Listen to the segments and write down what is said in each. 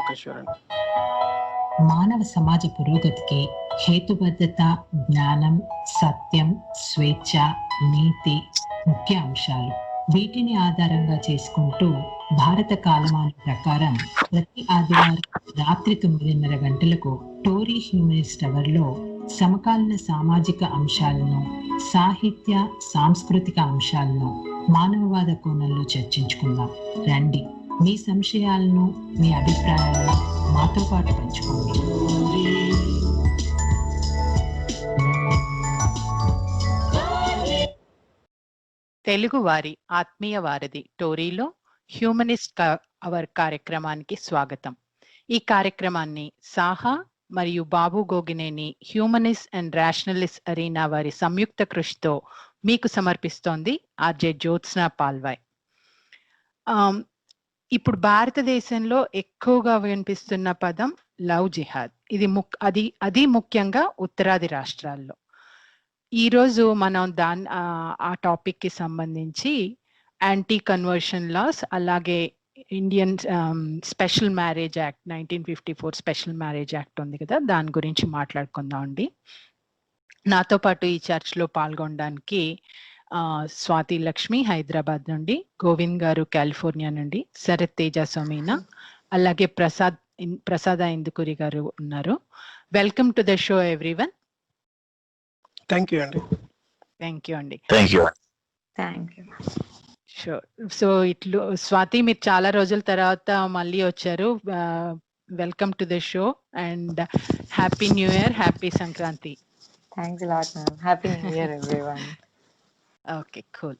Okay, sure అండి. మానవ సమాజ పురోగతికి హేతుబద్ధత, జ్ఞానం, సత్యం, స్వేచ్ఛ, నీతి ముఖ్య అంశాలు. వీటిని ఆధారంగా చేసుకుంటూ భారత కాలమానం ప్రకారం ప్రతి ఆదివారం రాత్రి 9:30 గంటలకు టోరీ హ్యూమనిస్ట్ అవర్లో సమకాలీన సామాజిక అంశాలను, సాహిత్య, సాంస్కృతిక అంశాలను మానవవాద కోణంలో చర్చించుకుందాం. రండి, మీ సంశయాలను, మీ అభిప్రాయాలను మాతో పాటు పంచుకోండి. తెలుగు వారి ఆత్మీయ వారధి టోరీలో హ్యూమనిస్ట్ అవర్ కార్యక్రమానికి స్వాగతం. ఈ కార్యక్రమాన్ని సాహా మరియు Babu Gogineni humanist and rationalist arena వారి సంయుక్త కృషితో మీకు సమర్పిస్తోంది ఆర్జే జ్యోత్స్నా పాల్వాయ్. ఇప్పుడు భారతదేశంలో ఎక్కువగా వినిపిస్తున్న పదం లవ్ జిహాద్. అది ముఖ్యంగా ఉత్తరాది రాష్ట్రాల్లో. ఈరోజు మనం ఆ టాపిక్ కి సంబంధించి యాంటీ కన్వర్షన్ లాస్, అలాగే Indian special marriage act 1954 special marriage act ఉంది కదా, దాని గురించి మాట్లాడుకుందాం అండి. నాతో పాటు ఈ చర్చలో పాల్గొనడానికి స్వాతి లక్ష్మి హైదరాబాద్ నుండి, గోవింద్ గారు కాలిఫోర్నియా నుండి, శరత్ తేజ సోమీనా, అలాగే ప్రసాద ఇందుకూరి గారు ఉన్నారు. Welcome to the show everyone. Thank you అండి. థ్యాంక్ యూ అండి. Thank you. Sure. So Swathi, మీరు చాలా రోజుల తర్వాత మళ్ళీ వచ్చారు. Welcome to the show and happy new year, happy Sankranti. Thanks lot ma'am. Happy new year everyone. Okay, cool.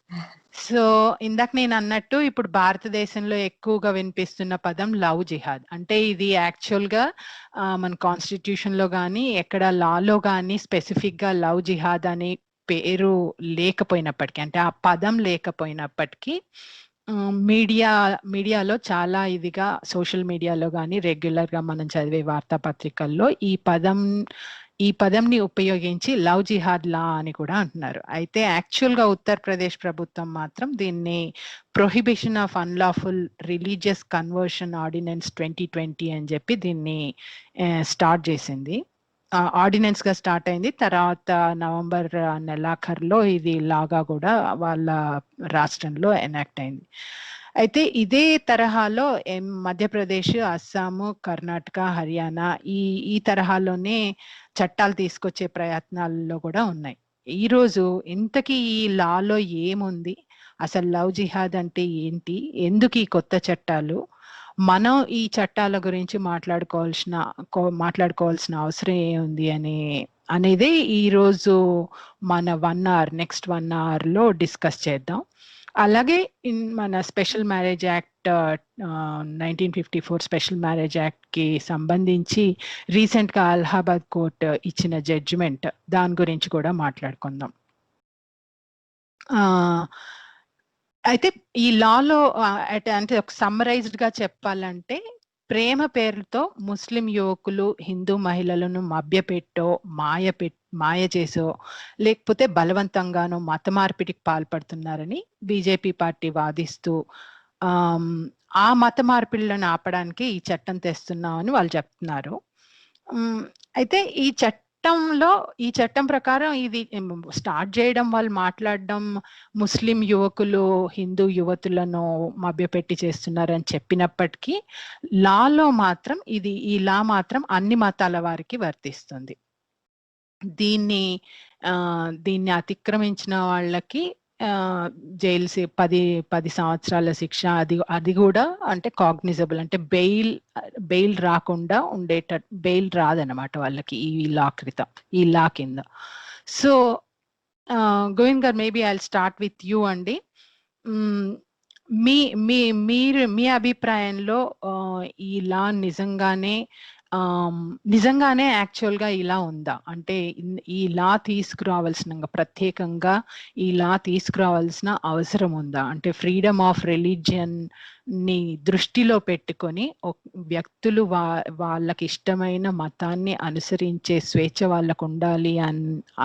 So ఇందాక నేను అన్నట్టు ఇప్పుడు భారతదేశంలో ఎక్కువగా వినిపిస్తున్న పదం లవ్ జిహాద్. అంటే ఇది యాక్చువల్ గా మన కాన్స్టిట్యూషన్ లో కానీ ఎక్కడ లాలో కానీ స్పెసిఫిక్ గా లవ్ జిహాద్ అనే పేరు లేకపోయినప్పటికీ, అంటే ఆ పదం లేకపోయినప్పటికీ మీడియాలో చాలా ఇదిగా, సోషల్ మీడియాలో కానీ రెగ్యులర్ గా మనం చదివే వార్తాపత్రికల్లో ఈ పదంని ఉపయోగించి లవ్ జిహాద్ లా అని కూడా అంటున్నారు. అయితే యాక్చువల్ గా ఉత్తరప్రదేశ్ ప్రభుత్వం మాత్రం దీన్ని prohibition of unlawful religious conversion ordinance 2020 అని చెప్పి దీన్ని స్టార్ట్ చేసింది. ఆర్డినెన్స్ గా స్టార్ట్ అయింది. తర్వాత నవంబర్ నెలాఖరులో ఇది లాగా కూడా వాళ్ళ రాష్ట్రంలో ఎనాక్ట్ అయింది. అయితే ఇదే తరహాలో మధ్యప్రదేశ్, అస్సాము, కర్ణాటక, హర్యానా ఈ తరహాలోనే చట్టాలు తీసుకొచ్చే ప్రయత్నాల్లో కూడా ఉన్నాయి. ఈరోజు ఇంతకీ ఈ లాలో ఏముంది, అసలు లవ్ జిహాద్ అంటే ఏంటి, ఎందుకు ఈ కొత్త చట్టాలు, మనం ఈ చట్టాల గురించి మాట్లాడుకోవాల్సిన అవసరం ఏముంది అనేది ఈరోజు మన నెక్స్ట్ 1 hour లో డిస్కస్ చేద్దాం. అలాగే మన special marriage act 1954 special marriage act కి సంబంధించి రీసెంట్ గా అలహాబాద్ కోర్ట్ ఇచ్చిన జడ్జిమెంట్, దాని గురించి కూడా మాట్లాడుకుందాం. అయితే ఈ లాలో అంటే ఒక సమ్మరైజ్డ్ గా చెప్పాలంటే, ప్రేమ పేరుతో ముస్లిం యువకులు హిందూ మహిళలను మభ్యపెట్టో, మాయ చేసో, లేకపోతే బలవంతంగానో మత మార్పిడికి పాల్పడుతున్నారని బీజేపీ పార్టీ వాదిస్తూ ఆ మత మార్పిడులను ఆపడానికి ఈ చట్టం తెస్తున్నామని వాళ్ళు చెప్తున్నారు. అయితే ఈ చట్టం ప్రకారం ఇది స్టార్ట్ చేయడం, వాళ్ళు మాట్లాడడం ముస్లిం యువకులు హిందూ యువతులను మభ్యపెట్టి చేస్తున్నారని చెప్పినప్పటికీ ఈ లా మాత్రం అన్ని మతాల వారికి వర్తిస్తుంది. దీన్ని అతిక్రమించిన వాళ్ళకి జైలు 10 సంవత్సరాల శిక్ష, అది కూడా అంటే కాగ్నిజబుల్, అంటే బెయిల్ రాకుండా బెయిల్ రాదనమాట వాళ్ళకి ఈ లా కింద. సో గోవింద్ గారు, maybe I start with you అండి. మీ అభిప్రాయంలో ఈ లా నిజంగానే యాక్చువల్ గా ఇలా ఉందా? అంటే ఈ లా ప్రత్యేకంగా ఈ లా తీసుకురావాల్సిన అవసరం ఉందా? అంటే ఫ్రీడమ్ ఆఫ్ రిలీజియన్ ని దృష్టిలో పెట్టుకొని వ్యక్తులు వాళ్ళకి ఇష్టమైన మతాన్ని అనుసరించే స్వేచ్ఛ వాళ్ళకు ఉండాలి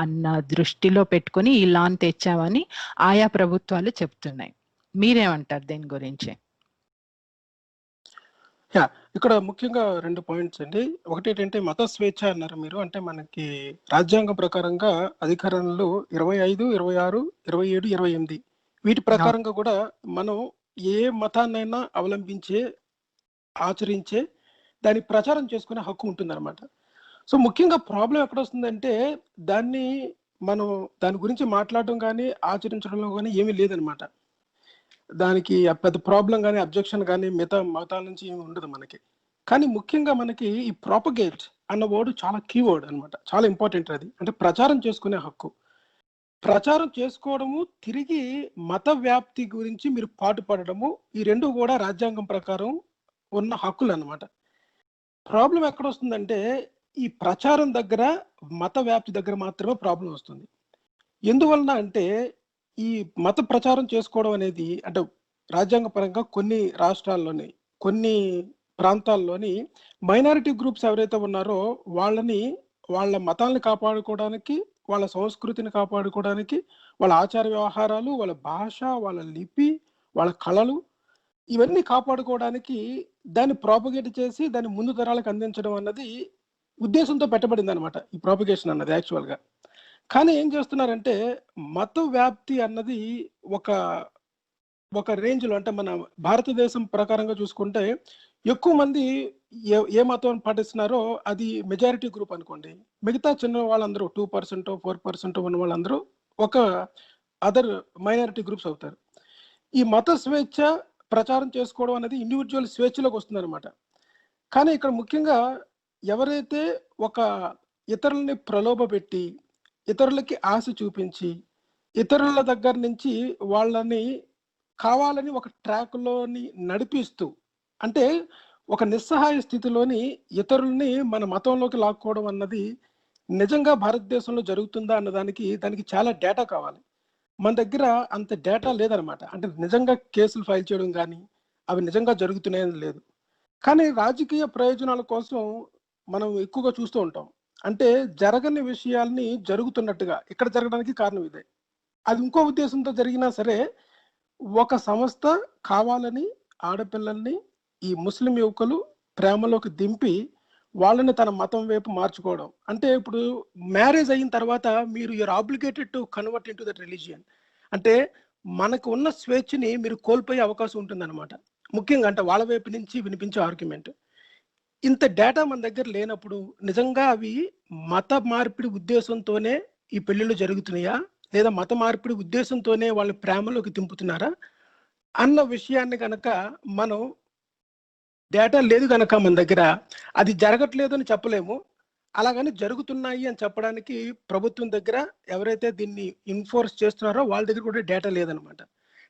అన్న దృష్టిలో పెట్టుకొని ఈ లాని తెచ్చామని ఆయా ప్రభుత్వాలు చెప్తున్నాయి. మీరేమంటారు దీని గురించి? ఇక్కడ ముఖ్యంగా 2 పాయింట్స్ అండి. ఒకటేంటంటే మత స్వేచ్ఛ అన్నారు మీరు. అంటే మనకి రాజ్యాంగం ప్రకారంగా అధికరణలు 25, 26, 27, 28 వీటి ప్రకారంగా కూడా మనం ఏ మతాన్నైనా అవలంబించే, ఆచరించే, దాన్ని ప్రచారం చేసుకునే హక్కు ఉంటుందన్నమాట. సో ముఖ్యంగా ప్రాబ్లం ఎక్కడొస్తుందంటే దాన్ని మనం దాని గురించి మాట్లాడడం కానీ, ఆచరించడంలో కానీ ఏమీ లేదనమాట. దానికి పెద్ద ప్రాబ్లం కానీ, అబ్జెక్షన్ కానీ మిగతా మతాల నుంచి ఏమి ఉండదు మనకి. కానీ ముఖ్యంగా మనకి ఈ ప్రాపగేట్ అన్న వర్డ్ చాలా కీ వర్డ్ అనమాట. చాలా ఇంపార్టెంట్ అది. అంటే ప్రచారం చేసుకునే హక్కు. ప్రచారం చేసుకోవడము, తిరిగి మత వ్యాప్తి గురించి మీరు పాటుపడడము, ఈ 2 కూడా రాజ్యాంగం ప్రకారం ఉన్న హక్కులు అన్నమాట. ప్రాబ్లం ఎక్కడొస్తుందంటే ఈ ప్రచారం దగ్గర, మత వ్యాప్తి దగ్గర మాత్రమే ప్రాబ్లం వస్తుంది. ఎందువలన అంటే ఈ మత ప్రచారం చేసుకోవడం అనేది అంటే రాజ్యాంగ పరంగా కొన్ని రాష్ట్రాల్లోని, కొన్ని ప్రాంతాల్లోని మైనారిటీ గ్రూప్స్ ఎవరైతే ఉన్నారో వాళ్ళని, వాళ్ళ మతాలను కాపాడుకోవడానికి, వాళ్ళ సంస్కృతిని కాపాడుకోవడానికి, వాళ్ళ ఆచార వ్యవహారాలు, వాళ్ళ భాష, వాళ్ళ లిపి, వాళ్ళ కళలు ఇవన్నీ కాపాడుకోవడానికి దాన్ని ప్రాపగేట్ చేసి దాన్ని ముందు తరాలకు అందించడం అన్నది ఉద్దేశంతో పెట్టబడింది అనమాట ఈ ప్రాపగేషన్ అన్నది యాక్చువల్గా. కానీ ఏం చేస్తున్నారంటే మత వ్యాప్తి అన్నది ఒక ఒక రేంజ్లో, అంటే మన భారతదేశం ప్రకారంగా చూసుకుంటే ఎక్కువ మంది ఏ మతం పాటిస్తున్నారో అది మెజారిటీ గ్రూప్ అనుకోండి. మిగతా చిన్న వాళ్ళందరూ 2%, 4% ఉన్న వాళ్ళందరూ ఒక అదర్ మైనారిటీ గ్రూప్స్ అవుతారు. ఈ మత స్వేచ్ఛ ప్రచారం చేసుకోవడం అనేది ఇండివిజువల్ స్వేచ్ఛలోకి వస్తుంది అనమాట. కానీ ఇక్కడ ముఖ్యంగా ఎవరైతే ఒక ఇతరులని ప్రలోభ పెట్టి, ఇతరులకి ఆశ చూపించి, ఇతరుల దగ్గర నుంచి వాళ్ళని కావాలని ఒక ట్రాక్లోని నడిపిస్తూ, అంటే ఒక నిస్సహాయ స్థితిలోని ఇతరుల్ని మన మతంలోకి లాక్కోవడం అన్నది నిజంగా భారతదేశంలో జరుగుతుందా అన్నదానికి దానికి చాలా డేటా కావాలి. మన దగ్గర అంత డేటా లేదనమాట. అంటే నిజంగా కేసులు ఫైల్ చేయడం కానీ అవి నిజంగా జరుగుతున్నాయని లేదు. కానీ రాజకీయ ప్రయోజనాల కోసం మనం ఎక్కువగా చూస్తూ ఉంటాం. అంటే జరగని విషయాల్ని జరుగుతున్నట్టుగా ఇక్కడ జరగడానికి కారణం ఇదే. అది ఇంకో ఉద్దేశంతో జరిగినా సరే ఒక సంస్థ కావాలని ఆడపిల్లల్ని ఈ ముస్లిం యువకులు ప్రేమలోకి దింపి వాళ్ళని తన మతం వైపు మార్చుకోవడం. అంటే ఇప్పుడు మ్యారేజ్ అయిన తర్వాత మీరు you're obligated to convert into that religion. అంటే మనకు ఉన్న స్వేచ్ఛని మీరు కోల్పోయే అవకాశం ఉంటుందన్నమాట. ముఖ్యంగా అంటే వాళ్ళ వైపు నుంచి వినిపించే ఆర్గ్యుమెంట్. ఇంత డేటా మన దగ్గర లేనప్పుడు నిజంగా అవి మత మార్పిడి ఉద్దేశంతోనే ఈ పెళ్ళిళ్ళు జరుగుతున్నాయా, లేదా మత మార్పిడి ఉద్దేశంతోనే వాళ్ళ ప్రేమలోకి దింపుతున్నారా అన్న విషయాన్ని కనుక మనం డేటా లేదు కనుక మన దగ్గర అది జరగట్లేదు అని చెప్పలేము. అలాగని జరుగుతున్నాయి అని చెప్పడానికి ప్రభుత్వం దగ్గర ఎవరైతే దీన్ని ఇన్ఫోర్స్ చేస్తున్నారో వాళ్ళ దగ్గర కూడా డేటా లేదనమాట.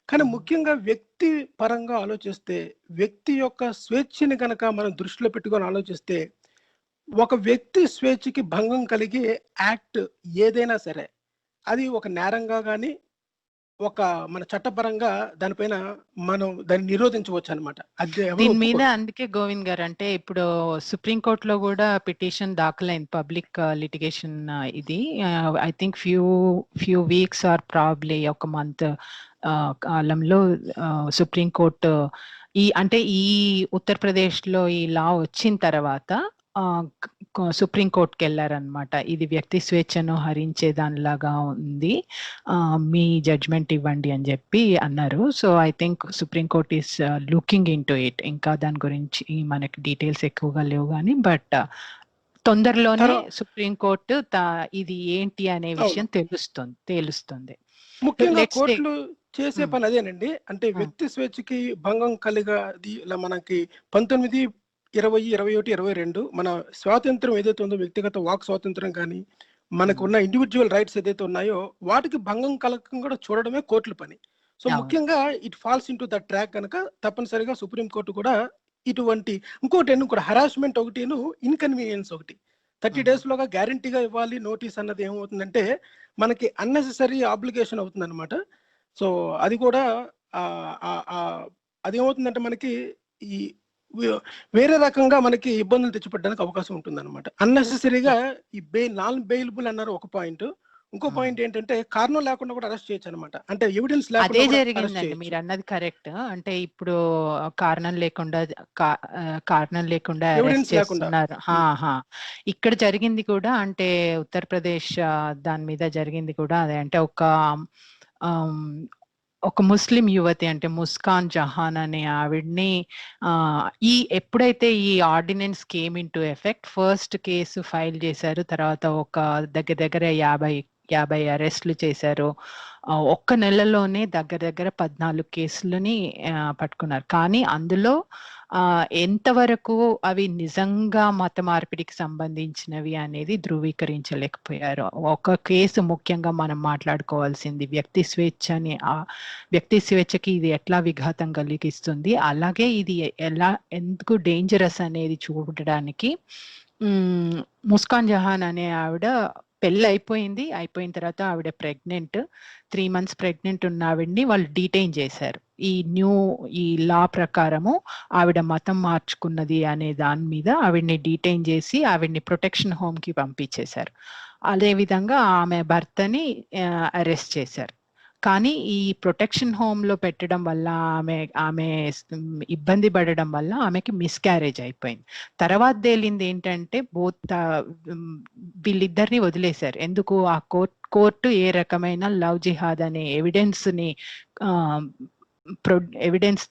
కానీ ముఖ్యంగా వ్యక్తి పరంగా ఆలోచిస్తే, వ్యక్తి యొక్క స్వేచ్ఛని కనుక మనం దృష్టిలో పెట్టుకొని ఆలోచిస్తే, ఒక వ్యక్తి స్వేచ్ఛకి భంగం కలిగే యాక్ట్ ఏదైనా సరే అది ఒక నేరంగా కానీ ఒక మన చట్టపరంగా దానిపైన మనం దాన్ని నిరోధించవచ్చు అనమాట. దీని మీద అందుకే గోవింద్ గారు అంటే ఇప్పుడు సుప్రీంకోర్టులో కూడా పిటిషన్ దాఖలైంది, పబ్లిక్ లిటిగేషన్. ఇది I think few weeks or probably ఒక మంత్ కాలంలో సుప్రీంకోర్టు ఈ ఉత్తరప్రదేశ్ లో ఈ లా వచ్చిన తర్వాత సుప్రీంకోర్టుకి వెళ్ళారనమాట. ఇది వ్యక్తి స్వేచ్ఛను హరించే దానిలాగా ఉంది, మీ జడ్జ్మెంట్ ఇవ్వండి అని చెప్పి అన్నారు. So I think Supreme Court is looking in to it. ఇంకా దాని గురించి మనకి డీటెయిల్స్ ఎక్కువగా లేవు కానీ, బట్ తొందరలోనే సుప్రీంకోర్టు ఇది ఏంటి అనే విషయం తేలుస్తుంది. ముఖ్యంగా కోర్టులు చేసే పని అదేనండి. అంటే వ్యక్తి స్వేచ్ఛకి భంగం కలిగది మనకి 19, 20, 21, 22 మన స్వాతంత్రం ఏదైతే ఉందో, వ్యక్తిగత వాక్ స్వాతంత్రం కానీ మనకు ఉన్న ఇండివిజువల్ రైట్స్ ఏదైతే ఉన్నాయో వాటికి భంగం కలగకుండా కూడా చూడడమే కోర్టుల పని. సో ముఖ్యంగా it falls in to the track కనుక తప్పనిసరిగా సుప్రీంకోర్టు కూడా ఇటువంటి ఇంకోటి హరాస్మెంట్ ఒకటిను, ఇన్కన్వీనియన్స్ ఒకటి 30 days లోగా గ్యారంటీగా ఇవ్వాలి నోటీస్ అన్నది ఏమవుతుందంటే మనకి అన్నెసెసరీ ఆబ్లిగేషన్ అవుతుంది అనమాట. సో అది కూడా అదేమవుతుందంటే మనకి ఈ వేరే రకంగా మనకి ఇబ్బందులు తెచ్చిపెట్టడానికి అవకాశం ఉంటుంది అనమాట. అన్నెసెసరీగా ఈ నాన్ బెయిలబుల్ అన్నారు ఒక పాయింట్, ఇంకో ఉమ్. పాయింట్ ఏంటంటే కారణం లేకుండా కూడా అరెస్ట్ చేయొచ్చు అనమాట. అంటే ఎవిడెన్స్ అదే లేకుండా కూడా అరెస్ట్ జరిగిందండి, చేయొచ్చు. మీరు అన్నది కరెక్ట్. అంటే ఇప్పుడు కారణం లేకుండా కారణం లేకుండా అరెస్ట్ ఎవిడెన్స్ లేకుండా. చేస్తున్నారు. ఇక్కడ జరిగింది కూడా అంటే ఉత్తరప్రదేశ్ దాని మీద జరిగింది కూడా అదే. అంటే ఆమ్, ఒక ముస్లిం యువతి అంటే ముస్కాన్ జహాన్ అనే ఆవిడ్ని ఎప్పుడైతే ఈ ordinance came in to effect first case file చేశారు, తర్వాత ఒక దగ్గర 50 అరెస్టులు చేశారు. ఒక్క నెలలోనే దగ్గర 14 కేసులని పట్టుకున్నారు. కానీ అందులో ఎంతవరకు అవి నిజంగా మత మార్పిడికి సంబంధించినవి అనేది ధృవీకరించలేకపోయారు. ఒక కేసు ముఖ్యంగా మనం మాట్లాడుకోవాల్సింది వ్యక్తి స్వేచ్ఛని, వ్యక్తి స్వేచ్ఛకి ఇది ఎట్లా విఘాతం కలిగిస్తుంది, అలాగే ఇది ఎందుకు డేంజరస్ అనేది చూడడానికి ముస్కాన్ జహాన్ అనే ఆవిడ పెళ్ళి అయిపోయిన తర్వాత ఆవిడ ప్రెగ్నెంట్, 3 months ప్రెగ్నెంట్ ఉన్న ఆవిడ్ని వాళ్ళు డీటైన్ చేశారు. ఈ లా ప్రకారము ఆవిడ మతం మార్చుకున్నది అనే దాని మీద ఆవిడ్ని డీటైన్ చేసి ఆవిడ్ని ప్రొటెక్షన్ హోమ్ కి పంపించేశారు. అదే విధంగా ఆమె భర్తని అరెస్ట్ చేశారు. కానీ ఈ ప్రొటెక్షన్ హోమ్ లో పెట్టడం వల్ల ఆమె ఇబ్బంది పడడం వల్ల ఆమెకి మిస్క్యారేజ్ అయిపోయింది. తర్వాత తేలింది ఏంటంటే వీళ్ళిద్దరిని వదిలేశారు. ఎందుకు? ఆ కోర్టు ఏ రకమైన లవ్ జిహాద్ అనే ఎవిడెన్స్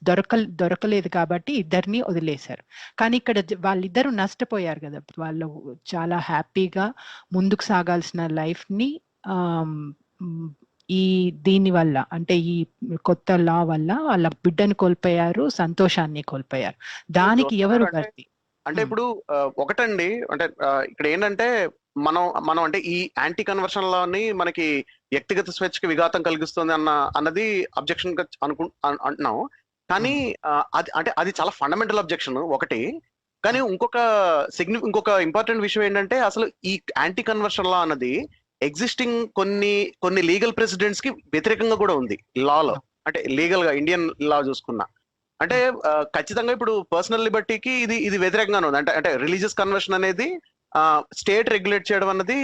దొరకలేదు కాబట్టి ఇద్దరిని వదిలేశారు. కానీ ఇక్కడ వాళ్ళిద్దరూ నష్టపోయారు కదా. వాళ్ళు చాలా హ్యాపీగా ముందుకు సాగాల్సిన లైఫ్ ని దీని వల్ల అంటే ఈ కొత్త లా వల్ల వాళ్ళ బిడ్డను కోల్పోయారు, సంతోషాన్ని కోల్పోయారు. దానికి ఎవరు భర్తీ? అంటే ఇప్పుడు ఒకటండి, అంటే ఇక్కడ ఏంటంటే మనం అంటే ఈ యాంటీ కన్వర్షన్ లాని మనకి వ్యక్తిగత స్వేచ్ఛకి విఘాతం కలిగిస్తుంది అన్నది అబ్జెక్షన్ గా అంటున్నాం. కానీ అది చాలా ఫండమెంటల్ అబ్జెక్షన్ ఒకటి. కానీ ఇంకొక ఇంపార్టెంట్ విషయం ఏంటంటే అసలు ఈ యాంటీ కన్వర్షన్ లా అన్నది ఎగ్జిస్టింగ్ కొన్ని లీగల్ ప్రెసిడెంట్స్ కి వ్యతిరేకంగా కూడా ఉంది లాలో. అంటే లీగల్ గా ఇండియన్ లా చూసుకున్నా అంటే ఖచ్చితంగా ఇప్పుడు పర్సనల్ లిబర్టీకి ఇది వ్యతిరేకంగానే ఉంది. అంటే రిలీజియస్ కన్వర్షన్ అనేది స్టేట్ రెగ్యులేట్ చేయడం అన్నది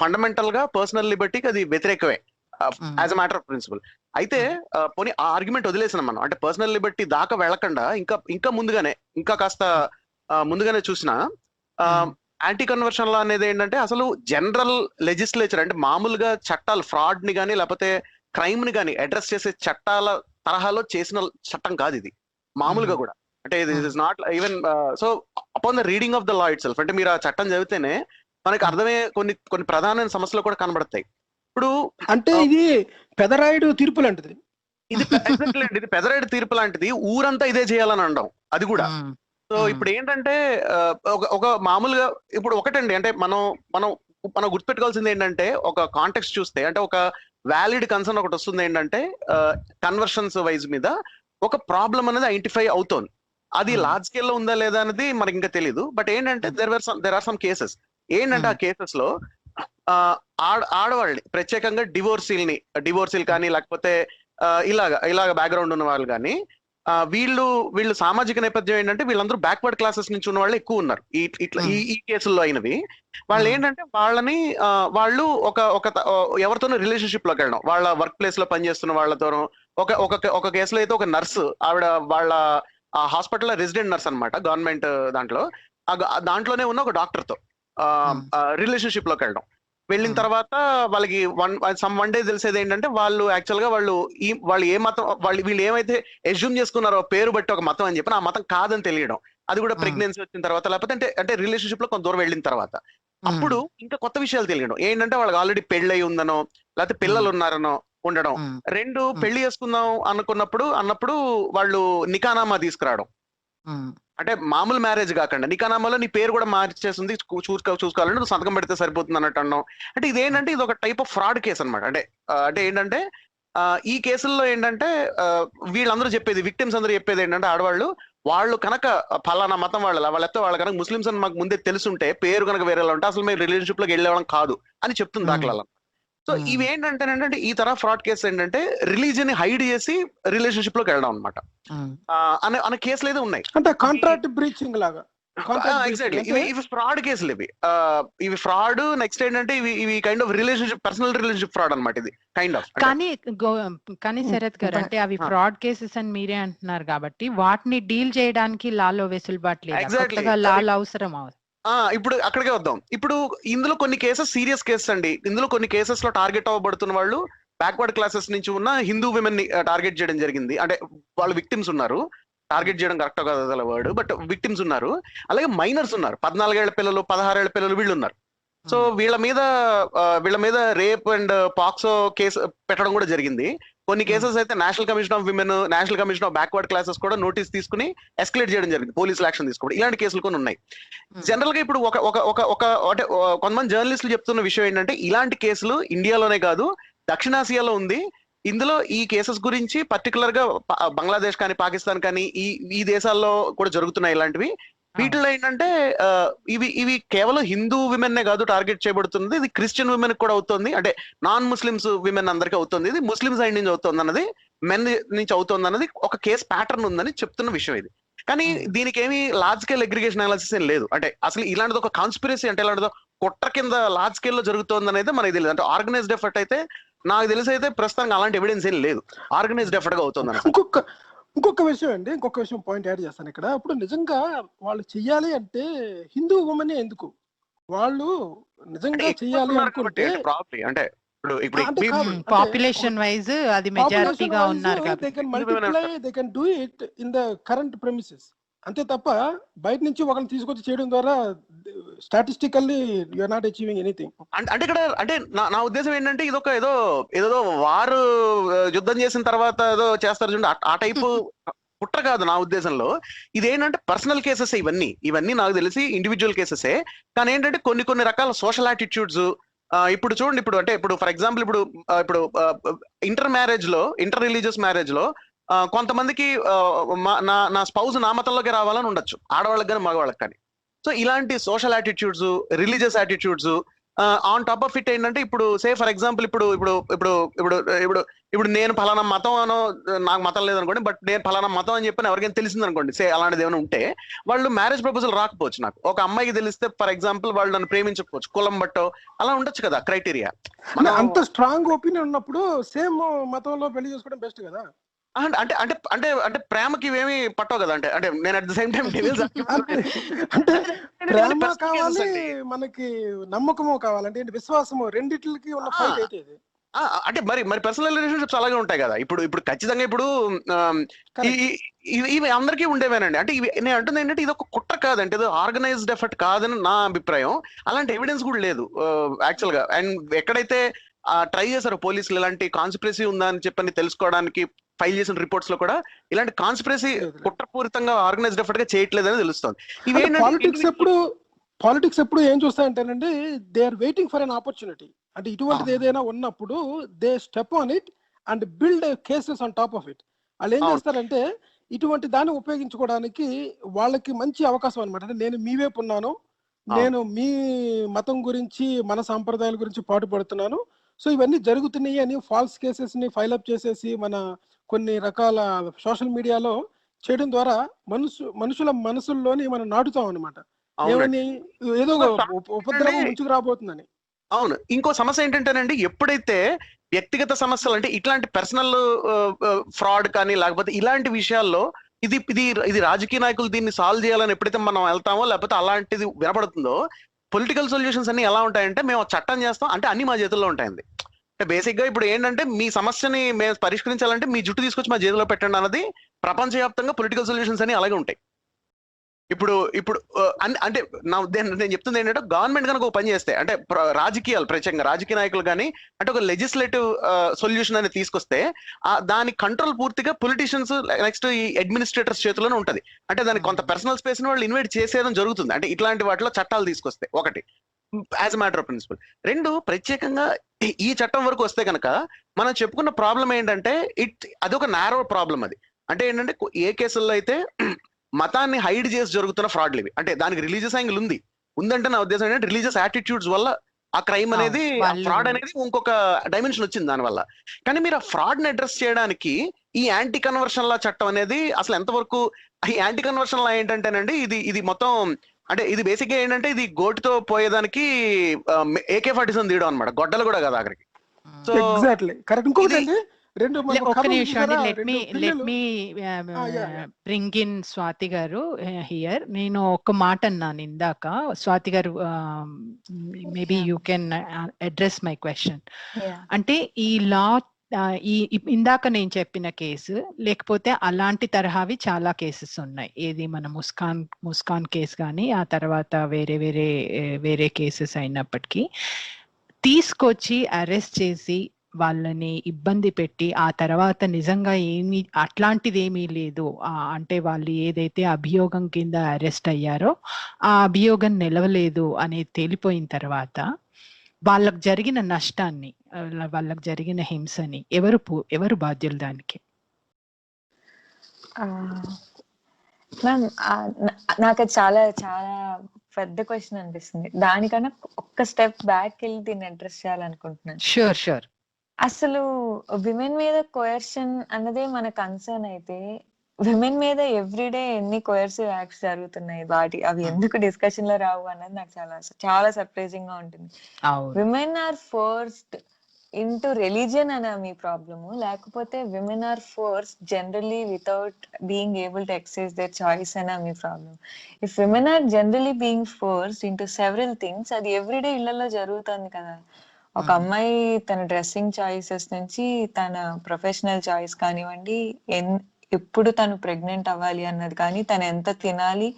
ఫండమెంటల్ గా పర్సనల్ లిబర్టీకి అది వ్యతిరేకమే as a matter of principle. అయితే పోనీ ఆ ఆర్గ్యుమెంట్ వదిలేసినాం మనం. అంటే పర్సనల్ లిబర్టీ దాకా వెళ్లకుండా ఇంకా కాస్త ముందుగానే చూసినా యాంటీ కన్వర్షన్ లా అనేది ఏంటంటే అసలు జనరల్ లెజిస్లేచర్ అంటే మామూలుగా చట్టాలు ఫ్రాడ్ ని కానీ లేకపోతే క్రైమ్ ని కానీ అడ్రస్ చేసే చట్టాల తరహాలో చేసిన చట్టం కాదు ఇది మామూలుగా కూడా. అంటే this is not even so upon the reading of the law it self. అంటే మీరు ఆ చట్టం చదివితేనే మనకి అర్థమయ్యే కొన్ని ప్రధానమైన సమస్యలు కూడా కనబడతాయి. ఇప్పుడు అంటే ఇది పెదరాయుడు తీర్పు లాంటిది. ఇది పెదరాయుడు తీర్పు లాంటిది. ఊరంతా ఇదే చేయాలని అనడం అది కూడా. సో ఇప్పుడు ఏంటంటే ఒక మామూలుగా ఇప్పుడు ఒకటండి, అంటే మనం గుర్తుపెట్టుకోవాల్సింది ఏంటంటే ఒక కాంటెక్స్ట్ చూస్తే అంటే ఒక వ్యాలిడ్ కన్సర్న్ ఒకటి వస్తుంది ఏంటంటే కన్వర్షన్స్ వైజ్ మీద ఒక ప్రాబ్లం అనేది ఐడెంటిఫై అవుతోంది. అది లార్జ్ స్కేల్ లో ఉందా లేదా అనేది మనకి ఇంకా తెలియదు. బట్ ఏంటంటే దెర్ ఆర్ సమ్ కేసెస్ ఏంటంటే ఆ కేసెస్ లో ఆడవాళ్ళని ప్రత్యేకంగా డివోర్సీలు కానీ లేకపోతే ఇలాగ బ్యాక్గ్రౌండ్ ఉన్న వాళ్ళు కానీ వీళ్ళు సామాజిక నేపథ్యం ఏంటంటే వీళ్ళందరూ బ్యాక్వర్డ్ క్లాసెస్ నుంచి ఉన్న వాళ్ళు ఎక్కువ ఉన్నారు ఈ కేసుల్లో అయినవి. వాళ్ళు ఏంటంటే వాళ్ళు ఎవరితోనూ రిలేషన్షిప్ లోకి వెళ్ళడం, వాళ్ళ వర్క్ ప్లేస్ లో పనిచేస్తున్న వాళ్ళతోనూ. ఒక కేసులో అయితే ఒక నర్సు ఆవిడ వాళ్ళ హాస్పిటల్ రెసిడెంట్ నర్స్ అనమాట, గవర్నమెంట్ దాంట్లోనే ఉన్న ఒక డాక్టర్ తో రిలేషన్షిప్ లోకి వెళ్ళిన తర్వాత వాళ్ళకి వన్ డే తెలిసేది ఏంటంటే వాళ్ళు యాక్చువల్ గా వాళ్ళు ఏ మతం వీళ్ళు ఏమైతే ఎజ్యూమ్ చేసుకున్నారో పేరు బట్టి ఒక మతం అని చెప్పి ఆ మతం కాదని తెలియడం. అది కూడా ప్రెగ్నెన్సీ వచ్చిన తర్వాత లేకపోతే అంటే రిలేషన్షిప్ లో కొంత దూరం వెళ్ళిన తర్వాత అప్పుడు ఇంకా కొత్త విషయాలు తెలియడం. ఏంటంటే వాళ్ళకి ఆల్రెడీ పెళ్ళయి ఉందనో లేకపోతే పిల్లలు ఉన్నారనో ఉండడం. రెండు పెళ్లి చేసుకుందాం అన్నప్పుడు వాళ్ళు నికానామా తీసుకురావడం. అంటే మామూలు మ్యారేజ్ కాకుండా నికానామాలో నీ పేరు కూడా మార్చేస్తుంది, చూసుకోవాలంటే నువ్వు సంతకం పెడితే సరిపోతుంది అన్నట్టు అన్నాం. అంటే ఇదేంటంటే ఇది ఒక టైప్ ఆఫ్ ఫ్రాడ్ కేసు అనమాట. అంటే ఏంటంటే ఈ కేసుల్లో ఏంటంటే వీళ్ళందరూ చెప్పేది, విక్టిమ్స్ అందరూ చెప్పేది ఏంటంటే వాళ్ళు కనుక ఫలానా మతం వాళ్ళ కనుక ముస్లిమ్స్ అని మాకు ముందే తెలుసుంటే పేరు కనుక వేరేలా ఉంటే అసలు మేము రిలేషన్షిప్ లోకి వెళ్ళేవాళ్ళం కాదు అని చెప్తుంది దాఖలా. సో ఇవి ఏంటంటే ఈ తర ఫ్రాడ్ కేసు ఏంటంటే రిలీజియన్ హైడ్ చేసి రిలేషన్షిప్ లోకి వెళ్ళడం అనమాట అనే కేసులు అయితే ఉన్నాయి. అంటే కాంట్రాక్ట్ బ్రీచింగ్ లాగా ఎగ్జాక్ట్లీ ఇవి ఫ్రాడ్ కేసులు ఇవి ఫ్రాడ్. నెక్స్ట్ ఏంటంటే ఇవి kind of relationship, personal relationship fraud అన్నమాట. ఇది కైండ్ ఆఫ్. కానీ శరత్ గారు, అంటే అవి ఫ్రాడ్ కేసెస్ అని మీరే అంటున్నారు కాబట్టి వాటిని డీల్ చేయడానికి లాలో వెసులుబాటు లేదు, కొత్తగా లాలో అవసరం. ఇప్పుడు అక్కడికే వద్దాం. ఇప్పుడు ఇందులో కొన్ని కేసెస్ సీరియస్ కేసెస్ అండి. ఇందులో కొన్ని కేసెస్ లో టార్గెట్ అవ్వబడుతున్న వాళ్ళు బ్యాక్వర్డ్ క్లాసెస్ నుంచి ఉన్న హిందూ విమెన్ ని టార్గెట్ చేయడం జరిగింది. అంటే వాళ్ళు విక్టిమ్స్ ఉన్నారు. టార్గెట్ చేయడం కరెక్ట్ కాదు వర్డ్, బట్ విక్టిమ్స్ ఉన్నారు. అలాగే మైనర్స్ ఉన్నారు, 14 ఏళ్ల పిల్లలు, 16 ఏళ్ల పిల్లలు, వీళ్ళు ఉన్నారు. సో వీళ్ళ మీద రేప్ అండ్ పాక్సో కేసు పెట్టడం కూడా జరిగింది. కొన్ని కేసెస్ అయితే national commission of women, national commission of backward classes కూడా నోటీస్ తీసుకుని ఎస్కలేట్ చేయడం జరిగింది, పోలీసులు యాక్షన్ తీసుకోవడం. ఇలాంటి కేసులు కొన్ని ఉన్నాయి. జనరల్ గా ఇప్పుడు అంటే కొంతమంది జర్నలిస్టులు చెప్తున్న విషయం ఏంటంటే, ఇలాంటి కేసులు ఇండియాలోనే కాదు దక్షిణాసియాలో ఉంది. ఇందులో ఈ కేసెస్ గురించి పర్టికులర్ గా బంగ్లాదేశ్ కానీ, పాకిస్తాన్ కానీ ఈ దేశాల్లో కూడా జరుగుతున్నాయి ఇలాంటివి. వీటిలో ఏంటంటే ఇవి కేవలం హిందూ విమెన్ నే కాదు టార్గెట్ చేయబడుతుంది, ఇది క్రిస్టియన్ విమెన్ కూడా అవుతుంది. అంటే నాన్ ముస్లిమ్స్ విమెన్ అందరికీ అవుతుంది, ఇది ముస్లిం సైడ్ నుంచి అవుతుంది అన్నది, మెన్ నుంచి అవుతుంది అన్నది ఒక కేసు ప్యాటర్న్ ఉందని చెప్తున్న విషయం ఇది. కానీ దీనికి ఏమి లార్జ్ స్కేల్ అగ్రిగేషన్ అనాలిసిస్ ఏం లేదు. అంటే అసలు ఇలాంటిది ఒక కాన్స్పిరసీ, అంటే ఇలాంటిదో కుట్ర కింద లార్జ్ స్కేల్ లో జరుగుతుంది అనేది మనకి తెలియదు. అంటే ఆర్గనైజ్డ్ ఎఫర్ట్ అయితే నాకు తెలిసి అయితే ప్రస్తుతానికి అలాంటి ఎవిడెన్స్ ఏం లేదు, ఆర్గనైజ్డ్ ఎఫర్ట్ గా అవుతుంది. ఇంకొక విషయం పాయింట్ యాడ్ చేస్తాను ఇక్కడ. ఇప్పుడు నిజంగా వాళ్ళు చెయ్యాలి అంటే హిందూ ఉమెన్ ఎందుకు వాళ్ళు నిజంగా చెయ్యాలి అనుకుంటే, అంటే పాపులేషన్ వైజ్ అది మెజారిటీగా ఉన్నారు కాబట్టి they can multiply, they can do it in the current premises. అంతే తప్ప బయట నుంచి ఒకరిని తీసుకొచ్చి చేయడం ద్వారా statistically you are not achieving anything. అంటే ఇక్కడ అంటే నా ఉద్దేశం ఏంటంటే, ఇదొక ఏదో వారు యుద్ధం చేసిన తర్వాత ఏదో చేస్తారు చూడండి, ఆ టైపు కుట్ర కాదు నా ఉద్దేశంలో. ఇదేంటంటే పర్సనల్ కేసెస్, ఇవన్నీ నాకు తెలిసి ఇండివిజువల్ కేసెసే. కానీ ఏంటంటే కొన్ని రకాల సోషల్ యాటిట్యూడ్స్. ఇప్పుడు చూడండి, ఇప్పుడు ఫర్ ఎగ్జాంపుల్ ఇప్పుడు ఇంటర్ రిలీజియస్ మ్యారేజ్ లో కొంతమందికి నా స్పౌజ్ నా మతంలోకి రావాలని ఉండొచ్చు, ఆడవాళ్ళకి కానీ మగవాళ్ళకి కానీ. సో ఇలాంటి social attitudes, religious attitudes on top of it ఏంటంటే, ఇప్పుడు సే ఫర్ ఎగ్జాంపుల్ ఇప్పుడు నేను ఫలానా మతం అనో, నాకు మతం లేదనుకోండి, బట్ నేను ఫలానా మతం అని చెప్పి ఎవరికైనా తెలిసింది అనుకోండి, సే అలాంటిది ఏమైనా ఉంటే వాళ్ళు మ్యారేజ్ ప్రపోజల్ రాకపోవచ్చు. నాకు ఒక అమ్మాయికి తెలిస్తే ఫర్ ఎగ్జాంపుల్ వాళ్ళు నన్ను ప్రేమించకపోవచ్చు, కులం బట్టో అలా ఉండొచ్చు కదా క్రైటీరియా. అంత స్ట్రాంగ్ ఒపీనియన్ ఉన్నప్పుడు సేమ్ మతంలో పెళ్లి చేసుకోవడం బెస్ట్ కదా. అంటే అంటే అంటే అంటే ప్రేమకి ఇవేమి పట్టవు కదా. అంటే నేను అట్ ద సేమ్ టైం అంటే ప్రేమ కావాలి, మనకి నమ్మకము కావాలంటే విశ్వాసము, రెండిట్లకి ఉన్న ఫైట్ అయితే ఇది. అంటే మరి పర్సనల్ రిలేషన్షిప్స్ అలాగే ఉంటాయి కదా. ఇప్పుడు ఖచ్చితంగా ఇవి అందరికీ ఉండేవేనండి. అంటే ఇవి నేను అంటుంది ఏంటంటే, ఇది ఒక కుట్ర కాదంటే, ఇది ఆర్గనైజ్డ్ ఎఫర్ట్ కాదని నా అభిప్రాయం. అలాంటి ఎవిడెన్స్ కూడా లేదు యాక్చువల్ గా. అండ్ ఎక్కడైతే ట్రై చేశారు పోలీసులు ఇలాంటి కాన్స్పిరసీ ఉందా అని చెప్పని తెలుసుకోవడానికి ఫైల్ చేసిన రిపోర్ట్స్ లో కూడా ఇలాంటి కాన్స్పిరసీ కుట్రపూరితంగా ఆర్గనైజ్డ్ ఎఫర్ట్ గా చేయట్లేదని తెలుస్తుంది. పాలిటిక్స్ ఎప్పుడు ఏం చూస్తాయంటేనండి, they are waiting for an opportunity. అంటే ఇటువంటిది ఏదైనా ఉన్నప్పుడు they step on it and build cases on top of it. వాళ్ళు ఏం చేస్తారంటే ఇటువంటి దాన్ని ఉపయోగించుకోవడానికి వాళ్ళకి మంచి అవకాశం అనమాట. అంటే నేను మీ వైపు ఉన్నాను, నేను మీ మతం గురించి, మన సాంప్రదాయాల గురించి పాటుపడుతున్నాను, సో ఇవన్నీ జరుగుతున్నాయి అని ఫాల్స్ కేసెస్ ని ఫైల్ అప్ చేసేసి మన కొన్ని రకాల సోషల్ మీడియాలో చేయడం ద్వారా మనుషుల మనసుల్లోని మనం నాటుతాం అనమాట. ఏమని, ఏదో ఉపద్రవం ముంచుకు రాబోతుందని. అవును. ఇంకో సమస్య ఏంటంటేనండి, ఎప్పుడైతే వ్యక్తిగత సమస్యలు, అంటే ఇట్లాంటి పర్సనల్ ఫ్రాడ్ కానీ లేకపోతే ఇలాంటి విషయాల్లో ఇది రాజకీయ నాయకులు దీన్ని సాల్వ్ చేయాలని ఎప్పుడైతే మనం వెళ్తామో, లేకపోతే అలాంటిది వినపడుతుందో, పొలిటికల్ సొల్యూషన్స్ అన్ని ఎలా ఉంటాయంటే, మేము చట్టం చేస్తాం అంటే అన్ని మా చేతుల్లో ఉంటాయండి. అంటే బేసిక్ గా ఇప్పుడు ఏంటంటే, మీ సమస్యని మేము పరిష్కరించాలంటే మీ జుట్టు తీసుకొచ్చి మా చేతిలో పెట్టండి అన్నది ప్రపంచవ్యాప్తంగా పొలిటికల్ సొల్యూషన్స్ అన్ని అలాగే ఉంటాయి. ఇప్పుడు అంటే నేను చెప్తుంది ఏంటంటే, గవర్నమెంట్ కనుక ఒక పని చేస్తే, అంటే రాజకీయాలు ప్రత్యేకంగా రాజకీయ నాయకులు కానీ అంటే ఒక లెజిస్లేటివ్ సొల్యూషన్ అనేది తీసుకొస్తే, దాని కంట్రోల్ పూర్తిగా పొలిటీషియన్స్ నెక్స్ట్ ఈ అడ్మినిస్ట్రేటర్స్ చేతిలోనే ఉంటది. అంటే దానికి కొంత పర్సనల్ స్పేస్ ని వాళ్ళు ఇన్వైట్ చేసేయడం జరుగుతుంది. అంటే ఇట్లాంటి వాటిలో చట్టాలు తీసుకొస్తే, ఒకటి as a matter of principle. రెండు, ప్రత్యేకంగా ఈ చట్టం వరకు వస్తే కనుక మనం చెప్పుకున్న ప్రాబ్లం ఏంటంటే, అదొక నారో ప్రాబ్లం. అది అంటే ఏంటంటే, ఏ కేసుల్లో అయితే మతాన్ని హైడ్ చేసి జరుగుతున్న ఫ్రాడ్లు ఇవి. అంటే దానికి రిలీజియస్ యాంగిల్ ఉందంటే నా ఉద్దేశం ఏంటంటే, రిలీజియస్ యాటిట్యూడ్స్ వల్ల ఆ క్రైమ్ అనేది, ఫ్రాడ్ అనేది ఇంకొక డైమెన్షన్ వచ్చింది దానివల్ల. కానీ మీరు ఆ ఫ్రాడ్ ని అడ్రస్ చేయడానికి ఈ యాంటీ కన్వర్షన్ లా చట్టం అనేది అసలు ఎంతవరకు, ఈ యాంటీ కన్వర్షన్ లా ఏంటంటేనండి ఇది మొత్తం అంటే ఇది బేసిక్ గా ఏంటంటే ఇది గోటితో పోయేదానికి AK-47 తీయడం అనమాట, గొడ్డలు కూడా కదా ఆఖరికి. So exactly correct. ఇంకోటి అండి, రెండు ఒక్క కర్రలు నిమిషం అండి, చూసారా, లెట్ రెండు మీ పిల్లలు. బ్రింగ్ ఇన్ స్వాతి గారు హియర్. నేను ఒక మాట అన్నాను ఇందాక, స్వాతి గారు maybe Yeah. You can address my question. Yeah. అంటే ఈ లా ఇందాక నేను చెప్పిన కేసు లేకపోతే అలాంటి తరహావి చాలా కేసెస్ ఉన్నాయి. ఏది మన ముస్కాన్ కేసు కానీ ఆ తర్వాత వేరే కేసెస్ అయినప్పటికీ తీసుకొచ్చి అరెస్ట్ చేసి వాళ్ళని ఇబ్బంది పెట్టి ఆ తర్వాత నిజంగా ఏమీ అట్లాంటిది ఏమీ లేదు, అంటే వాళ్ళు ఏదైతే అభియోగం కింద అరెస్ట్ అయ్యారో ఆ అభియోగం నిలవలేదు అనేది తేలిపోయిన తర్వాత వాళ్ళకు జరిగిన నష్టాన్ని, వాళ్ళకు జరిగిన హింసని ఎవరు బాధ్యులు దానికి? మ్యామ్, నాకు అది చాలా చాలా పెద్ద క్వశ్చన్ అనిపిస్తుంది. దానికన్నా ఒక్క స్టెప్ బ్యాక్ వెళ్ళి దీన్ని అడ్రస్ చేయాలనుకుంటున్నాను. షూర్. అసలు విమెన్ మీద కోయర్షన్ అన్నదే మన కన్సర్న్ అయితే, విమెన్ మీద ఎవ్రీడే ఎన్ని కోయర్సివ్ యాక్ట్స్ జరుగుతున్నాయి, అవి ఎందుకు డిస్కషన్ లో రావు అన్నది నాకు చాలా సర్ప్రైజింగ్ గా ఉంటుంది. Women are forced into religion అనే మీ ప్రాబ్లము, లేకపోతే women are force generally without being able to exercise their choice అనే మీ problem. If women are generally being forced into several things, అది ఎవ్రీడే ఇళ్లలో జరుగుతుంది కదా. ఒక అమ్మాయి తన డ్రెస్సింగ్ చాయిసెస్ నుంచి తన ప్రొఫెషనల్ చాయిస్ కానివ్వండి, ఎప్పుడు తను ప్రెగ్నెంట్ అవ్వాలి అన్నది కానీ, తను ఎంత తినాలి,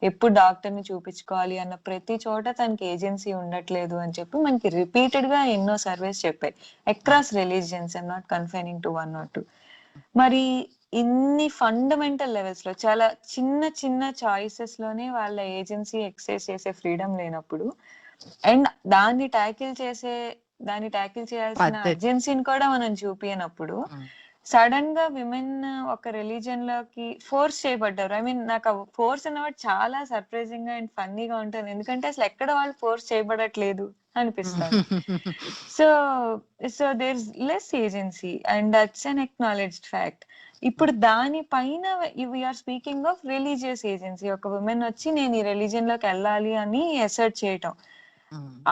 ఎప్పుడు డాక్టర్ ని చూపించుకోవాలి అన్న ప్రతి చోట తనకి ఏజెన్సీ ఉండట్లేదు అని చెప్పి మనకి రిపీటెడ్ గా ఎన్నో సర్వేస్ చెప్పాయి across religions. I'm not confining to 1 or 2. మరి ఇన్ని ఫండమెంటల్ లెవెల్స్ లో చాలా చిన్న చాయిసెస్ లోనే వాళ్ళ ఏజెన్సీ ఎక్సైజ్ చేసే ఫ్రీడమ్ లేనప్పుడు, అండ్ దాన్ని ట్యాకిల్ చేయాల్సిన అర్జెన్సీని కూడా మనం చూపినప్పుడు, సడన్ గా విమెన్ ఒక రిలీజియన్ లోకి ఫోర్స్ చేయబడ్డారు. ఐ మీన్ నాకు ఫోర్స్ అన్నవాడు చాలా సర్ప్రైజింగ్ గా అండ్ ఫన్నీగా ఉంటుంది, ఎందుకంటే అసలు ఎక్కడ వాళ్ళు ఫోర్స్ చేయబడట్లేదు అనిపిస్తుంది. So there is less agency and that's an acknowledged fact. ఇప్పుడు దానిపైన we're speaking of religious agency. ఒక విమెన్ వచ్చి నేను ఈ రిలీజియన్ లోకి వెళ్ళాలి అని అసర్ట్ చేయటం,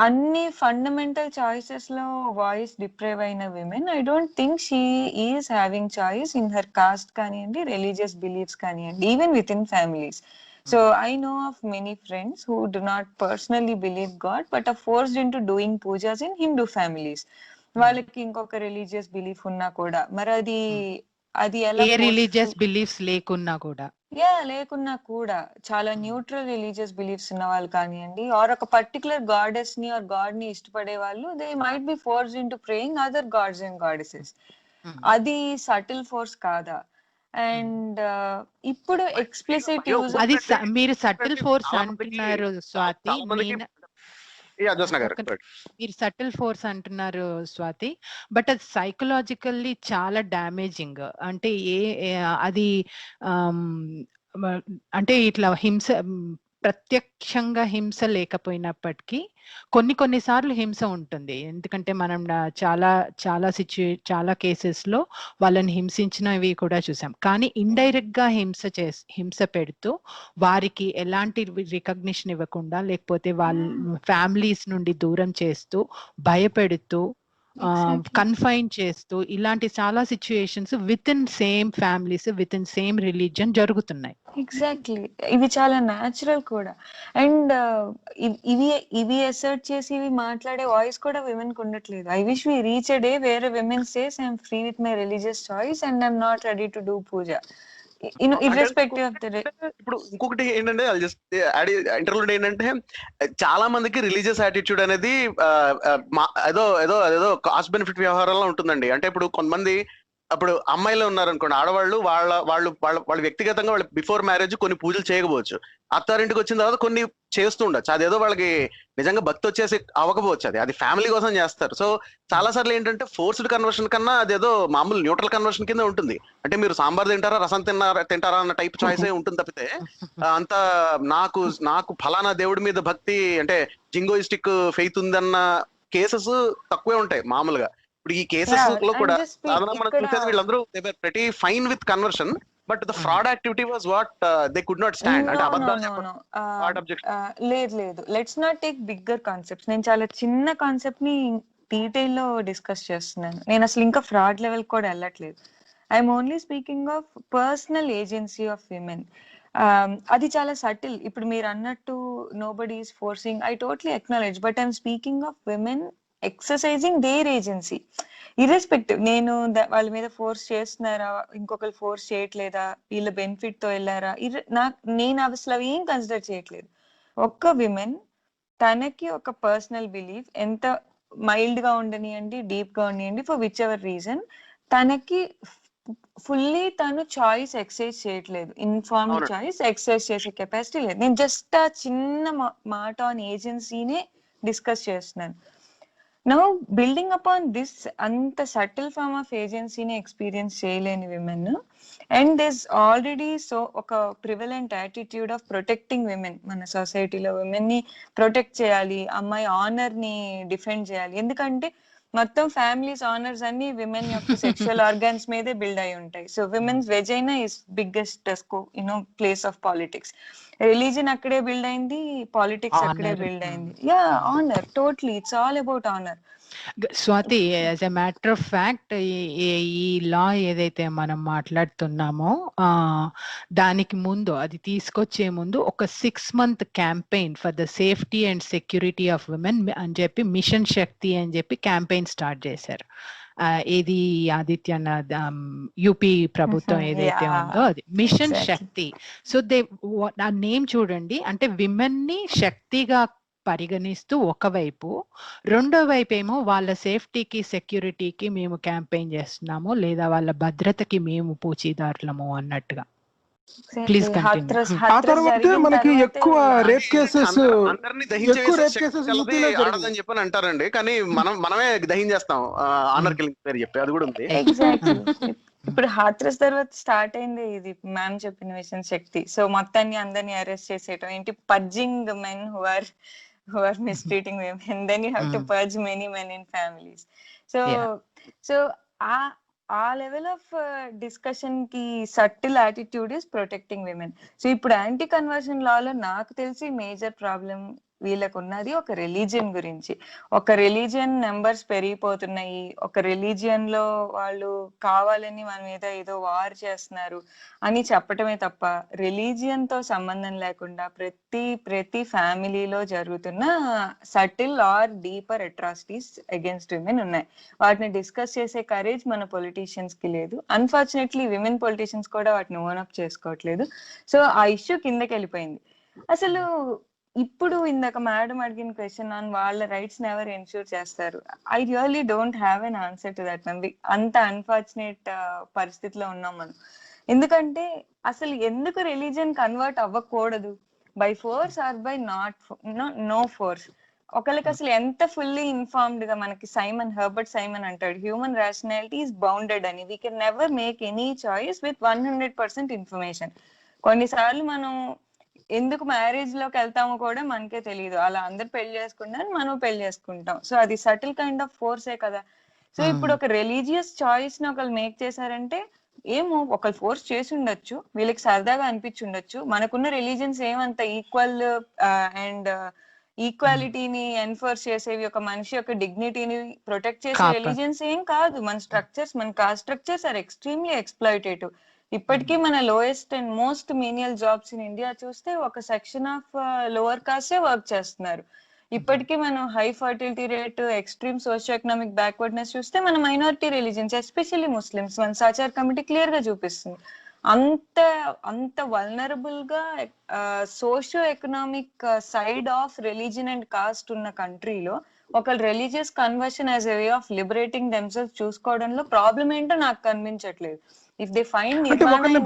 అన్ని ఫండమెంటల్ చాయిసెస్ లో వాయిస్ డిప్రైవ్ అయిన women, I don't think she is having choice in her caste కానివ్వండి, రిలీజియస్ బిలీఫ్స్ కానివ్వండి, even with in families. So I know of many friends who do not personally believe god but are forced into doing pujas in Hindu families. వాళ్ళకి ఇంకొక religious belief ఉన్నా కూడా, మరి అది ఎలా religious beliefs లేకున్నా కూడా చాలా న్యూట్రల్ రిలీజియస్ బిలీఫ్స్ ఉన్న వాళ్ళు కానివ్వండి, ఆర్ ఒక పర్టికులర్ గాడెస్ ని ఆర్ గాడ్ ని ఇష్టపడే వాళ్ళు, they might B forced into praying other gods and goddesses. అది సటిల్ ఫోర్స్ కాదా? అండ్ ఇప్పుడు ఎక్స్ప్లిసిట్ యూజ్, అది మీరు సటిల్ ఫోర్స్ అంటున్నారు స్వాతి, మీరు సటిల్ ఫోర్స్ అంటున్నారు స్వాతి, బట్ అది సైకలాజికల్లీ చాలా డ్యామేజింగ్. అంటే అది అంటే ఇట్లా హింస, ప్రత్యక్షంగా హింస లేకపోయినప్పటికీ కొన్నిసార్లు హింస ఉంటుంది. ఎందుకంటే మనం చాలా కేసెస్ లో వాళ్ళని హింసించినవి కూడా చూసాం. కానీ ఇండైరెక్ట్ గా హింస పెడుతూ వారికి ఎలాంటి రికగ్నిషన్ ఇవ్వకుండా, లేకపోతే వాళ్ళ ఫ్యామిలీస్ నుండి దూరం చేస్తూ, భయపెడుతూ, కన్ఫైన్ చేస్తూ, ఇలాంటి చాలా situations with in same families, with in same religion జరుగుతున్నాయి. ఎగ్జాక్ట్లీ, ఇవి చాలా న్యాచురల్ కూడా. అండ్ ఇవి అసర్ట్ చేసి ఇవి మాట్లాడే వాయిస్ కూడా విమెన్ కు ఉండట్లేదు. I wish we reach a day where women says I'm free with my religious choice and I'm not ready to do puja, irrespective of the. ఇప్పుడు ఇంకొకటి ఏంటంటే ఇంటర్వ్యూ ఏంటంటే, చాలా మందికి రిలీజియస్ యాటిట్యూడ్ అనేది ఏదో కాస్ట్ బెనిఫిట్ వ్యవహారంలో ఉంటుందండి. అంటే ఇప్పుడు కొంతమంది, అప్పుడు అమ్మాయిలు ఉన్నారనుకోండి, ఆడవాళ్ళు వాళ్ళ వ్యక్తిగతంగా వాళ్ళు బిఫోర్ మ్యారేజ్ కొన్ని పూజలు చేయకపోవచ్చు, అత్తారింటికి వచ్చిన తర్వాత కొన్ని చేస్తూ ఉండొచ్చు. అదేదో వాళ్ళకి నిజంగా భక్తి వచ్చేసి అవ్వకపోవచ్చు, అది ఫ్యామిలీ కోసం చేస్తారు. సో చాలా సార్లు ఏంటంటే ఫోర్స్డ్ కన్వర్షన్ కన్నా అదేదో మామూలు న్యూట్రల్ కన్వర్షన్ కింద ఉంటుంది. అంటే మీరు సాంబార్ తింటారా, రసం తింటారా అన్న టైప్ చాయిస్ ఉంటుంది తప్పితే, అంత నాకు ఫలానా దేవుడి మీద భక్తి అంటే జింగోయిస్టిక్ ఫెయిత్ ఉందన్న కేసెస్ తక్కువే ఉంటాయి మామూలుగా. ఇప్పుడు ఈ కేసెస్ లో కూడా just సాధారణ మనం ఇక్కడ చూసేది వీళ్ళందరూ they were pretty fine with conversion, but the fraud activity was what they could not stand. అంటే అబద్ధాలు చెప్పడం ఫ్రాడ్ అబ్జెక్షన్. లేదు let's not take bigger concepts. నేను చాలా చిన్న కాన్సెప్ట్ ని డీటెయిల్ లో డిస్కస్ చేస్తున్నాను. నేను అసలు ఇంకా ఫ్రాడ్ లెవెల్ కూడా వెళ్ళట్లేదు. I'm only speaking of personal agency of women. అది చాలా సటిల్. ఇప్పుడు మీరు అన్నట్టు nobody is forcing, I totally acknowledge, but I'm speaking of women exercising their agency irrespective. నేను వాళ్ళ మీద ఫోర్స్ చేస్తున్నారా, ఇంకొకరు ఫోర్స్ చేయట్లేదా, వీళ్ళ బెనిఫిట్ తో వెళ్ళారా, నేను అసలు అవి ఏం కన్సిడర్ చేయట్లేదు. ఒక్క విమెన్ తనకి ఒక పర్సనల్ బిలీఫ్ ఎంత మైల్డ్ గా ఉండనియండి, డీప్ గా ఉండనియండి, ఫర్ విచ్ ఎవర్ రీజన్, తనకి ఫుల్లీ తను చాయిస్ ఎక్సర్సైజ్ చేయట్లేదు, ఇన్ఫార్మ్డ్ చాయిస్ ఎక్సర్సైజ్ చేసే కెపాసిటీ లేదు. నేను జస్ట్ ఆ చిన్న మాట ఆన్ ఏజెన్సీనే డిస్కస్ చేస్తున్నాను. Now, building upon this, anta subtle form of agency ni experience cheyaleni women, and there's already so oka prevalent attitude of protecting women. Mana society lo women ni protect cheyali, అమ్మాయి honor ni defend cheyali. ఎందుకంటే మొత్తం families honours అన్ని women యొక్క sexual organs మీదే build అయి ఉంటాయి. So women's vagina is biggest place of politics. Religion అక్కడే build అయింది, పాలిటిక్స్ అక్కడే బిల్డ్ అయింది. Yeah, honour, totally it's all about honour. Swathi, as a matter of fact, ఈ లా ఏదైతే మనం మాట్లాడుతున్నామో దానికి ముందు, అది తీసుకొచ్చే ముందు ఒక 6 month campaign for the safety and security of women అని చెప్పి మిషన్ శక్తి అని చెప్పి క్యాంపెయిన్ స్టార్ట్ చేశారు. ఇది ఆదిత్యనాథ్ యూపీ ప్రభుత్వం ఏదైతే ఉందో అది మిషన్ శక్తి. సో ఆ నేమ్ చూడండి, అంటే విమెన్ ని శక్తిగా పరిగణిస్తూ ఒకవైపు, రెండో వైపు ఏమో వాళ్ళ సేఫ్టీకి సెక్యూరిటీకి మేము క్యాంపెయిన్ చేస్తున్నాము, లేదా వాళ్ళ భద్రతకి మేము పూచీదారులము అన్నట్టుగా. Please continue. ఆ తర్వాత మనకి ఎక్కువ రేప్ కేసెస్ అందరినీ ఆడదని చెప్పని అంటారండి, కానీ మనమే దహించేస్తాం ఆనర్ కిల్లింగ్ పేరు చెప్పి. అది కూడా ఉంది. ఎగ్జాక్ట్లీ. ఇప్పుడు హాత్రస్ తర్వాత స్టార్ట్ అయింది ఇది మ్యామ్ చెప్పిన మిషన్ శక్తి. సో మొత్తాన్ని అందరినీ అరెస్ట్ చేసేయటం ఏంటి, purging men who are mistreating women, then you have to purge many men in families. So ఆ లెవెల్ ఆఫ్ డిస్కషన్ కి subtle attitude is protecting women. So ఇప్పుడు యాంటీ కన్వర్షన్ లాలో నాకు తెలిసి major problem వీళ్ళకు ఉన్నది ఒక రిలీజియన్ గురించి. ఒక రిలీజియన్ నెంబర్స్ పెరిగిపోతున్నాయి, ఒక రిలీజియన్ లో వాళ్ళు కావాలని మన మీద ఏదో వార్ చేస్తున్నారు అని చెప్పటమే తప్ప, రిలీజియన్ తో సంబంధం లేకుండా ప్రతి ఫ్యామిలీలో జరుగుతున్న subtle or deeper atrocities against women ఉన్నాయి. వాటిని డిస్కస్ చేసే కరేజ్ మన పొలిటీషియన్స్ కి లేదు. అన్ఫార్చునేట్లీ విమెన్ పొలిటీషియన్స్ కూడా వాటిని ఓనప్ చేసుకోవట్లేదు. సో ఆ ఇష్యూ కిందకి వెళ్ళిపోయింది. అసలు ఇప్పుడు ఇందాక మేడం అడిగిన క్వశ్చన్ ఆన్ వాళ్ళ రైట్స్ ఎవరు ఎన్ష్యూర్ చేస్తారు, I really don't have an answer to that ma'am. అంత అన్ఫార్చునేట్ పరిస్థితిలో ఉన్నాం మనం. ఎందుకంటే అసలు ఎందుకు రిలీజియన్ కన్వర్ట్ అవ్వకూడదు, by force or by no force. ఒకళ్ళకి అసలు ఎంత ఫుల్లీ ఇన్ఫార్మ్డ్ గా, మనకి హెర్బర్ట్ సైమన్ అంటాడు, హ్యూమన్ రేషనాలిటీ ఈస్ బౌండెడ్ అని. We can never make any choice with 100% information. కొన్నిసార్లు మనం ఎందుకు మ్యారేజ్ లోకి వెళ్తామో కూడా మనకే తెలియదు. అలా అందరు పెళ్లి చేసుకుంటారు, మనం పెళ్లి చేసుకుంటాం. సో అది సటిల్ కైండ్ ఆఫ్ ఫోర్సే కదా. సో ఇప్పుడు ఒక రిలీజియస్ చాయిస్ ని ఒకళ్ళు మేక్ చేశారంటే, ఏమో ఒకళ్ళు ఫోర్స్ చేసి ఉండొచ్చు, వీళ్ళకి సరదాగా అనిపించి ఉండొచ్చు. మనకున్న రిలీజియన్స్ ఏమంత ఈక్వల్ అండ్ ఈక్వాలిటీని ఎన్ఫోర్స్ చేసేవి, ఒక మనిషి యొక్క డిగ్నిటీని ప్రొటెక్ట్ చేసే రిలీజియన్స్ ఏం కాదు. మన స్ట్రక్చర్స్, మన caste structures are extremely exploitative. ఇప్పటికీ మన lowest and most menial jobs in India చూస్తే ఒక section of lower caste work చేస్తున్నారు. ఇప్పటికీ మనం high fertility rate, extreme socio economic backwardness చూస్తే మన మైనారిటీ రిలీజియన్స్, ఎస్పెషల్లీ ముస్లిమ్స్, మన సాచార్ కమిటీ క్లియర్ గా చూపిస్తుంది. అంత వల్నరబుల్ గా socio economic side of religion and caste ఉన్న కంట్రీలో ఒకళ్ళు religious conversion as a way of liberating themselves చూసుకోవడంలో ప్రాబ్లం ఏంటో నాకు కనిపించట్లేదు. ఇఫ్ దే ఫైండ్ ఒకరిని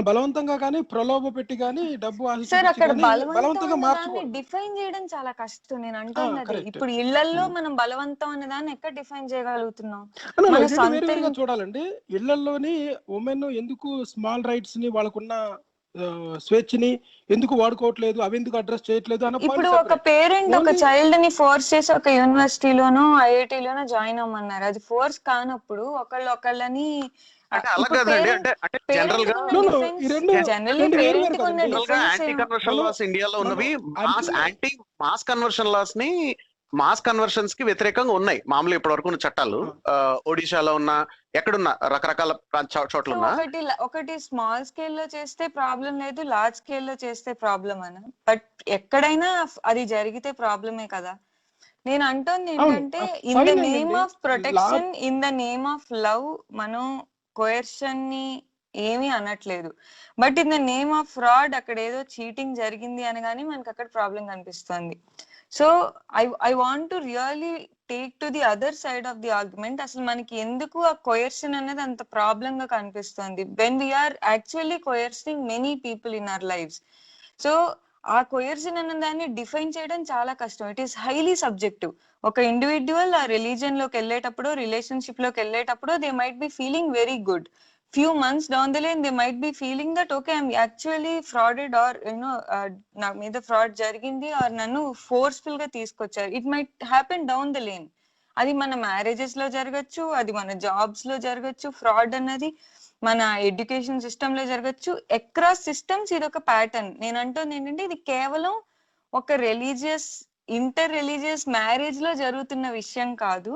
బలవంతంగా కానీ ప్రలోభ పెట్టి కానీ డబ్బు సార్, అక్కడ బలవంతంగా డిఫైన్ చేయడం చాలా కష్టం. నేను అంటున్నది ఇప్పుడు ఇళ్లలో మనం బలవంతం అనే దాన్ని ఎక్కడ డిఫైన్ చేయగలుగుతున్నాం? చూడాలండి, ఇళ్లలోని ఉమెన్ ఎందుకు స్మాల్ రైట్స్ ని వాళ్ళకున్న స్వేచ్ఛని ఎందుకు వాడుకోవట్లేదు, అవి ఎందుకు అడ్రస్ చేయట్లేదు అన్న ఇప్పుడు పాయింట్ ఒక పేరెంట్ ఒక Only- చైల్డ్ ని ఫోర్స్ చేసి ఒక యూనివర్సిటీలోనో ఐఐటిలోనో జాయిన్ అవ్వమన్నారు, అది ఫోర్స్ కానప్పుడు ఒకళ్ళని అంటే అలా కాదండి, అంటే జనరల్ గా No, no, ఈ రెండు- జనరల్లీ రెండు వేరు పేరెంట్ వేరు ఉన్న కదండి. జనరల్ గా డిఫరెన్స్ యాంటీ కన్వర్షన్ లాస్ ఇండియాలో ఉన్నవి anti- మాస్ కన్వర్షన్ లాస్ ని మాస్ కన్వర్షన్స్ కి వ్యతిరేకంగా ఉన్నాయి మామూలు ఇప్పటి వరకు ఉన్న చట్టాలు. ఒడిశాలో ఉన్న ఎక్కడున్నా రకరకాల చోట్ల ఉన్నా ఒకటి స్మాల్ స్కేల్ లో చేస్తే ప్రాబ్లం లేదు, లార్జ్ స్కేల్ లో చేస్తే ప్రాబ్లం అన్న, బట్ ఎక్కడైనా అది జరిగితే ప్రాబ్లమే కదా. నేను అంటోంది ఏంటంటే ఇన్ ద fine నేమ్ అండి. Of protection, in the name of love మనం కోయర్షన్ ని ఏమీ అనట్లేదు, but in the name of fraud అక్కడ ఏదో చీటింగ్ జరిగింది అనగానే మనకి అక్కడ ప్రాబ్లం కనిపిస్తుంది. So I want to really take to the other side of the argument. అసలు మనకి ఎందుకు ఆ కోయర్షన్ అనేది అంత ప్రాబ్లం గా కనిపిస్తుంది when we are actually coercing many people in our lives. So ఆ కోయర్షన్ అన్న దాన్ని డిఫైన్ చేయడం చాలా కష్టం. It is highly subjective. ఒక ఇండివిడ్యువల్ ఆ రిలీజన్ లోకి వెళ్ళేటప్పుడు, రిలేషన్షిప్ లోకి వెళ్ళేటప్పుడు they might be feeling very good. Few months down the lane they might be feeling that okay I'm actually frauded or నా మీద ఫ్రాడ్ జరిగింది or నన్ను ఫోర్స్ఫుల్ గా తీసుకొచ్చారు. It might happen down the lane. అది మన మ్యారేజెస్ లో జరగచ్చు, అది మన జాబ్స్ లో జరగచ్చు. ఫ్రాడ్ అన్నది మన ఎడ్యుకేషన్ సిస్టమ్ లో జరగచ్చు. అక్రాస్ సిస్టమ్స్ ఇది ఒక ప్యాటర్న్. నేను అంటుంది ఏంటంటే ఇది కేవలం ఒక ఇంటర్ రిలీజియస్ మ్యారేజ్ లో జరుగుతున్న విషయం కాదు.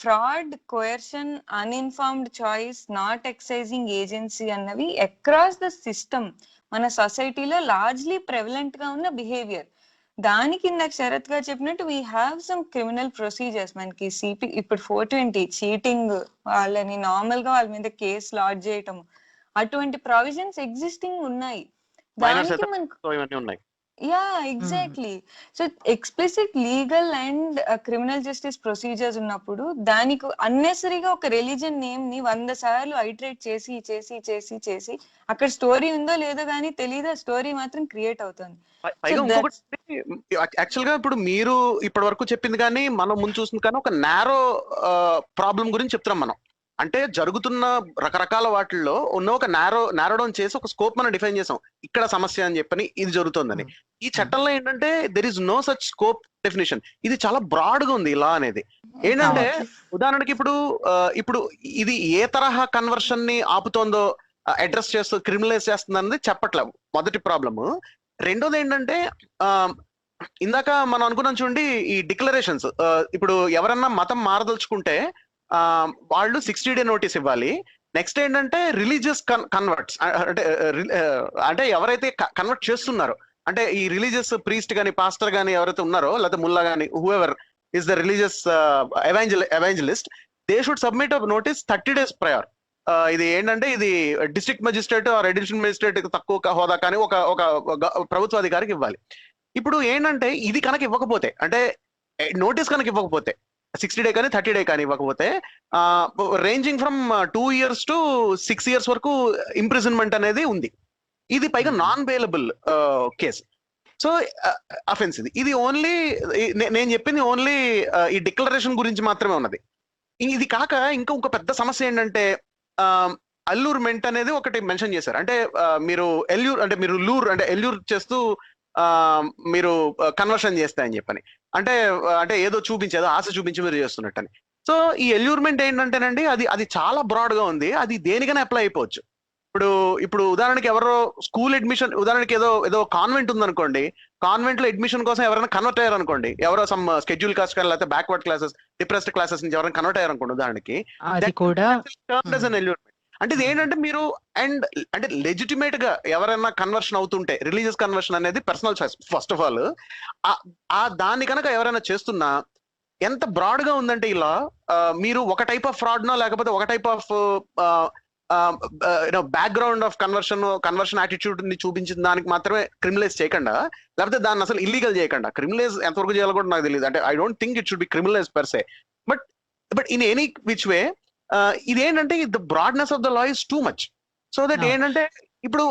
Fraud, coercion, uninformed choice, not excising agency అన్నవి అక్రాస్ ద సిస్టమ్ మన సొసైటీలో లార్జ్లీ ప్రెవలెంట్ గా ఉన్న బిహేవియర్. దానికి ఇందాక శరత్ గారు చెప్పినట్టు we have some criminal procedures. మనకి సిపి ఇప్పుడు 420 చీటింగ్, వాళ్ళని నార్మల్ గా వాళ్ళ మీద కేసు లాడ్జ్ చేయటం, అటువంటి ప్రావిజన్స్ ఎగ్జిస్టింగ్ ఉన్నాయి. దానికి మనకు ఇవన్నీ ఉన్నాయి. Yeah exactly. So explicit legal and criminal justice procedures ఉన్నప్పుడు దానికి అన్నెసరీగా ఒక రిలీజియన్ నేమ్ ని 100 సార్లు ఐటరేట్ చేసి చేసి చేసి చేసి అక్కడ స్టోరీ ఉందో లేదో కానీ తెలియదు, ఆ స్టోరీ మాత్రం క్రియేట్ అవుతుంది. పైగా ఇంకొకటి యాక్చువల్ గా ఇప్పుడు మీరు ఇప్పటి వరకు చెప్పింది కానీ మనం ముందు చూసింది కానీ ఒక నారో ప్రాబ్లం గురించి చెప్తున్నాం మనం. అంటే జరుగుతున్న రకరకాల వాటిల్లో ఉన్న ఒక నారో డౌన్ చేసి ఒక స్కోప్ మనం డిఫైన్ చేసాం, ఇక్కడ సమస్య అని చెప్పని ఇది జరుగుతుందని. ఈ చట్టంలో ఏంటంటే there is no such scope definition. ఇది చాలా బ్రాడ్ గా ఉంది లా అనేది. ఏంటంటే ఉదాహరణకి ఇప్పుడు ఇది ఏ తరహా కన్వర్షన్ ని ఆపుతోందో అడ్రస్ చేస్తూ క్రిమినలైజ్ చేస్తుంది అనేది చెప్పట్లేదు, మొదటి ప్రాబ్లమ్. రెండోది ఏంటంటే ఇందాక మనం అనుకున్నాం చూడండి, ఈ డిక్లరేషన్స్. ఇప్పుడు ఎవరన్నా మతం మారదలుచుకుంటే వాళ్ళు 60 day నోటీస్ ఇవ్వాలి. నెక్స్ట్ ఏంటంటే రిలీజియస్ కన్వర్ట్స్, అంటే ఎవరైతే కన్వర్ట్ చేస్తున్నారో, అంటే ఈ రిలీజియస్ ప్రీస్ట్ గానీ పాస్టర్ గానీ ఎవరైతే ఉన్నారో, లేకపోతే ముల్లా గానీ whoever is the religious evangelist, they should submit a notice 30 days prior. ఇది ఏంటంటే ఇది district magistrate are additional magistrate తక్కువ హోదా కానీ ఒక ప్రభుత్వ అధికారికి ఇవ్వాలి. ఇప్పుడు ఏంటంటే ఇది కనుక ఇవ్వకపోతే, అంటే నోటీస్ కనుక ఇవ్వకపోతే 60 day కానీ 30 day కానీ ఇవ్వకపోతే ranging from 2 years to 6 years వరకు ఇంప్రిజన్మెంట్ అనేది ఉంది. ఇది పైగా non bailable case. So offence ఇది ఓన్లీ నేను చెప్పింది ఓన్లీ ఈ డిక్లరేషన్ గురించి మాత్రమే ఉన్నది. ఇది కాక ఇంకొక పెద్ద సమస్య ఏంటంటే అల్యూర్మెంట్ అనేది ఒకటి మెన్షన్ చేశారు. అంటే మీరు ఎల్యూర్ చేస్తూ మీరు కన్వర్షన్ చేస్తాయని చెప్పని, అంటే ఏదో చూపించేదో ఆశ చూపించి మీరు చేస్తున్నట్టని. సో ఈ ఎల్యూర్మెంట్ ఏంటంటేనండి అది చాలా బ్రాడ్ గా ఉంది, అది దేనికైనా అప్లై అయిపోవచ్చు. ఇప్పుడు ఉదాహరణకి ఎవరో స్కూల్ అడ్మిషన్, ఉదాహరణకి ఏదో కాన్వెంట్ ఉందనుకోండి, కాన్వెంట్ లో అడ్మిషన్ కోసం ఎవరైనా కన్వర్ట్ అయ్యారు అనుకోండి, ఎవరో సమ్ స్కెడ్యూల్ కాస్ట్ కానీ లేకపోతే బ్యాక్వర్డ్ క్లాసెస్, డిప్రెస్డ్ క్లాసెస్ నుంచి ఎవరైనా కన్వర్ట్ అయ్యారు అనుకోండి ఉదాహరణకి, అది కూడా ఎల్యూర్మెంట్. అంటే ఇది ఏంటంటే మీరు అంటే లెజిటిమేట్ గా ఎవరైనా కన్వర్షన్ అవుతుంటే, రిలీజియస్ కన్వర్షన్ అనేది personal choice first of all, దాన్ని కనుక ఎవరైనా చేస్తున్నా ఎంత బ్రాడ్ గా ఉందంటే ఇలా మీరు ఒక టైప్ ఆఫ్ ఫ్రాడ్ నో లేకపోతే ఒక type of background of conversion attitude ని చూపించిన దానికి మాత్రమే క్రిమినలైజ్ చేయకుండా, లేకపోతే దాన్ని అసలు ఇల్లీగల్ చేయకుండా, క్రిమినలైజ్ ఎంతవరకు చేయాలో కూడా నాకు తెలియదు. అంటే I don't think it should be criminalize per se, but in any which way ఇదేంటంటే the broadness of the law is too much. So that ఏంటంటే ఇప్పుడు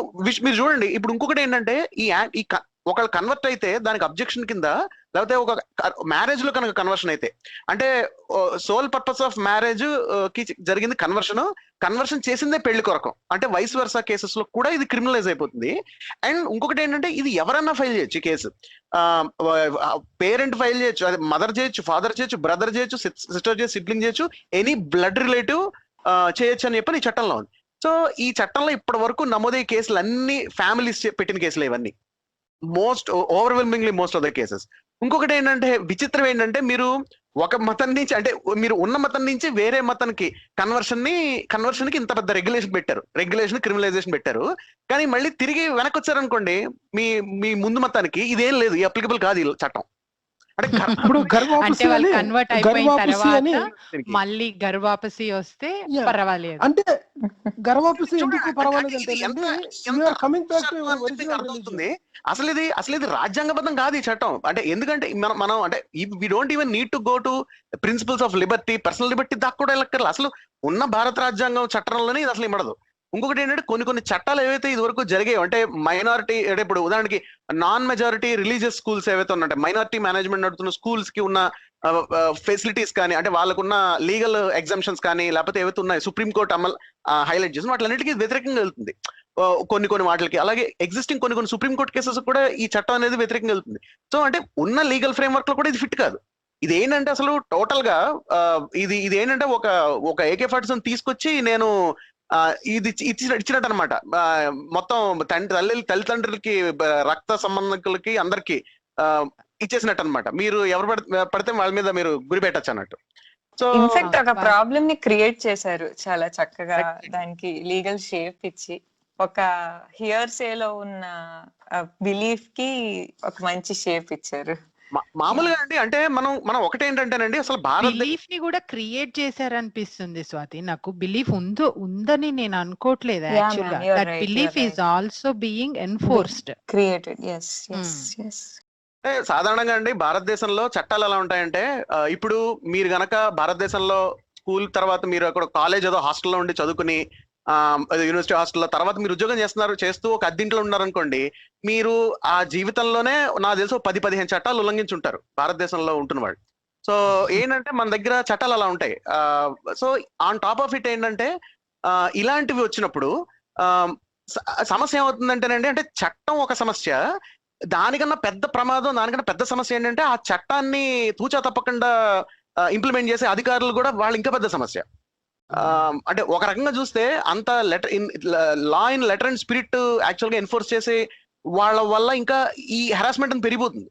మీరు చూడండి, ఇప్పుడు ఇంకొకటి ఏంటంటే ఈ ఒకళ్ళు కన్వర్ట్ అయితే దానికి అబ్జెక్షన్ కింద, లేకపోతే ఒక మ్యారేజ్ లో కనుక కన్వర్షన్ అయితే, అంటే సోల్ పర్పస్ ఆఫ్ మ్యారేజ్ కి జరిగింది కన్వర్షన్ చేసిందే పెళ్లి కొరకు, అంటే వైస్ వర్సా కేసెస్ లో కూడా ఇది క్రిమినలైజ్ అయిపోతుంది. అండ్ ఇంకొకటి ఏంటంటే ఇది ఎవరన్నా ఫైల్ చేయొచ్చు ఈ కేసు. పేరెంట్ ఫైల్ చేయొచ్చు, అది మదర్ చేయొచ్చు, ఫాదర్ చేయొచ్చు, బ్రదర్ చేయొచ్చు, సిస్టర్ చేయొచ్చు, సిబ్లింగ్ చేయొచ్చు, ఎనీ బ్లడ్ రిలేటివ్ చేయొచ్చు అని చెప్పి ఈ చట్టంలో ఉంది. సో ఈ చట్టంలో ఇప్పటి వరకు నమోదయ్యే కేసులు అన్ని ఫ్యామిలీస్ పెట్టిన కేసులు ఇవన్నీ, overwhelmingly most of the cases. ఇంకొకటి ఏంటంటే విచిత్రం ఏంటంటే, మీరు ఒక మతం నుంచి, అంటే మీరు ఉన్న మతం నుంచి వేరే మతానికి కన్వర్షన్ కి ఇంత పెద్ద రెగ్యులేషన్ క్రిమినలైజేషన్ పెట్టారు. కానీ మళ్ళీ తిరిగి వెనక్కి వచ్చారనుకోండి మీ ముందు మతానికి, ఇదేం లేదు, అప్లికబుల్ కాదు ఈ చట్టం. అంటే ఇప్పుడు అంటే గర్వాపసి వాళ్ళు అని కన్వర్ట్ అయిపోయిన గర్వాపసి అని తర్వాత మళ్ళీ గర్వాపసి వస్తే Yeah. పర్వాలేదు. అంటే గర్వాపసి చూడండి, ఎందుకు అంటే పర్వాలేదు ఇది అంటే ఎంత- యు ఎంత are coming back to your అని చెప్పి ఒరిజినల్ అర్థమవుతుంది. రిలీజియన్. అసలు ఇది రాజ్యాంగబద్ధం కాదు ఈ చట్టం. అంటే ఎందుకంటే మనం అంటే we don't even need to go to principles of liberty, personal liberty దాకా కూడా వెళ్ళక్కర్లేదు. అసలు ఉన్న భారత రాజ్యాంగం చట్టంలోనే ఇది అసలు ఇమ్మడదు. ఇంకొకటి ఏంటంటే కొన్ని చట్టాలు ఏవైతే ఇది వరకు జరిగాయో, అంటే మైనారిటీ, అంటే ఇప్పుడు ఉదాహరణకి నాన్ మెజారిటీ రిలీజియస్ స్కూల్స్ ఏవైతే ఉన్నాయంటే, మైనారిటీ మేనేజ్మెంట్ నడుతున్న స్కూల్స్ కి ఉన్న ఫెసిలిటీస్ కానీ, అంటే వాళ్ళకున్న లీగల్ ఎగ్జామ్షన్స్ కానీ, లేకపోతే ఏవైతే ఉన్నాయి సుప్రీంకోర్టు హైలైట్ చేసిన వాటిలన్నిటికీ వ్యతిరేకంగా వెళ్తుంది కొన్ని వాటికి. అలాగే ఎగ్జిస్టింగ్ కొన్ని సుప్రీంకోర్టు కేసెస్ కూడా ఈ చట్టం అనేది వ్యతిరేకంగా వెళ్తుంది. సో అంటే ఉన్న లీగల్ ఫ్రేమ్వర్క్ లో కూడా ఇది ఫిట్ కాదు. ఇది ఏంటంటే అసలు టోటల్ గా ఇది ఏంటంటే ఒక AK-47 తీసుకొచ్చి నేను ఇది ఇచ్చినట్టు అనమాట. మొత్తం తల్లిదండ్రులకి, రక్త సంబంధికులకి, అందరికి ఇచ్చేసినట్టు అనమాట. మీరు ఎవరు పడితే వాళ్ళ మీద మీరు గురి పెట్టచ్చు అన్నట్టు. సో ఇన్ఫాక్ట్ ఒక ప్రాబ్లమ్ ని క్రియేట్ చేశారు చాలా చక్కగా, దానికి లీగల్ షేప్ ఇచ్చి, ఒక హియర్సేలో ఉన్న బిలీఫ్ కి ఒక మంచి షేప్ ఇచ్చారు. మామూలుగా అండి, అంటే మనం ఒకటేంటంటేనండి, అసలు భారతదేశం బిలీఫ్ ని కూడా క్రియేట్ చేశారనిపిస్తుంది స్వాతి. నాకు బిలీఫ్ ఉందని నేను అనుకోవట్లేదు. Yeah, యాక్చువల్ గా ma'am, you're that right, belief you're is also being enforced. Created. Yes సాధారణంగా అండి భారతదేశంలో చట్టాలు ఎలా ఉంటాయంటే, ఇప్పుడు మీరు గనక భారతదేశంలో స్కూల్ తర్వాత మీరు అక్కడ కాలేజ్ ఏదో హాస్టల్లో ఉండి చదువుకుని, యూనివర్సిటీ హాస్టల్లో తర్వాత మీరు ఉద్యోగం చేస్తూ ఒక అద్దెంట్లో ఉన్నారనుకోండి, మీరు ఆ జీవితంలోనే నాకు తెలిసి 10-15 చట్టాలు ఉల్లంఘించుంటారు భారతదేశంలో ఉంటున్న వాళ్ళు. సో ఏంటంటే మన దగ్గర చట్టాలు అలా ఉంటాయి. So on top of it ఏంటంటే, ఇలాంటివి వచ్చినప్పుడు సమస్య ఏమవుతుందంటేనండి, అంటే చట్టం ఒక సమస్య, దానికన్నా పెద్ద ప్రమాదం, దానికన్నా పెద్ద సమస్య ఏంటంటే ఆ చట్టాన్ని తూచా తప్పకుండా ఇంప్లిమెంట్ చేసే అధికారులు కూడా వాళ్ళు ఇంకా పెద్ద సమస్య. అంటే ఒక రకంగా చూస్తే అంత law in letter and spirit actual గా ఎన్ఫోర్స్ చేసే వాళ్ళ వల్ల ఇంకా ఈ హెరాస్మెంట్ అని పెరిగిపోతుంది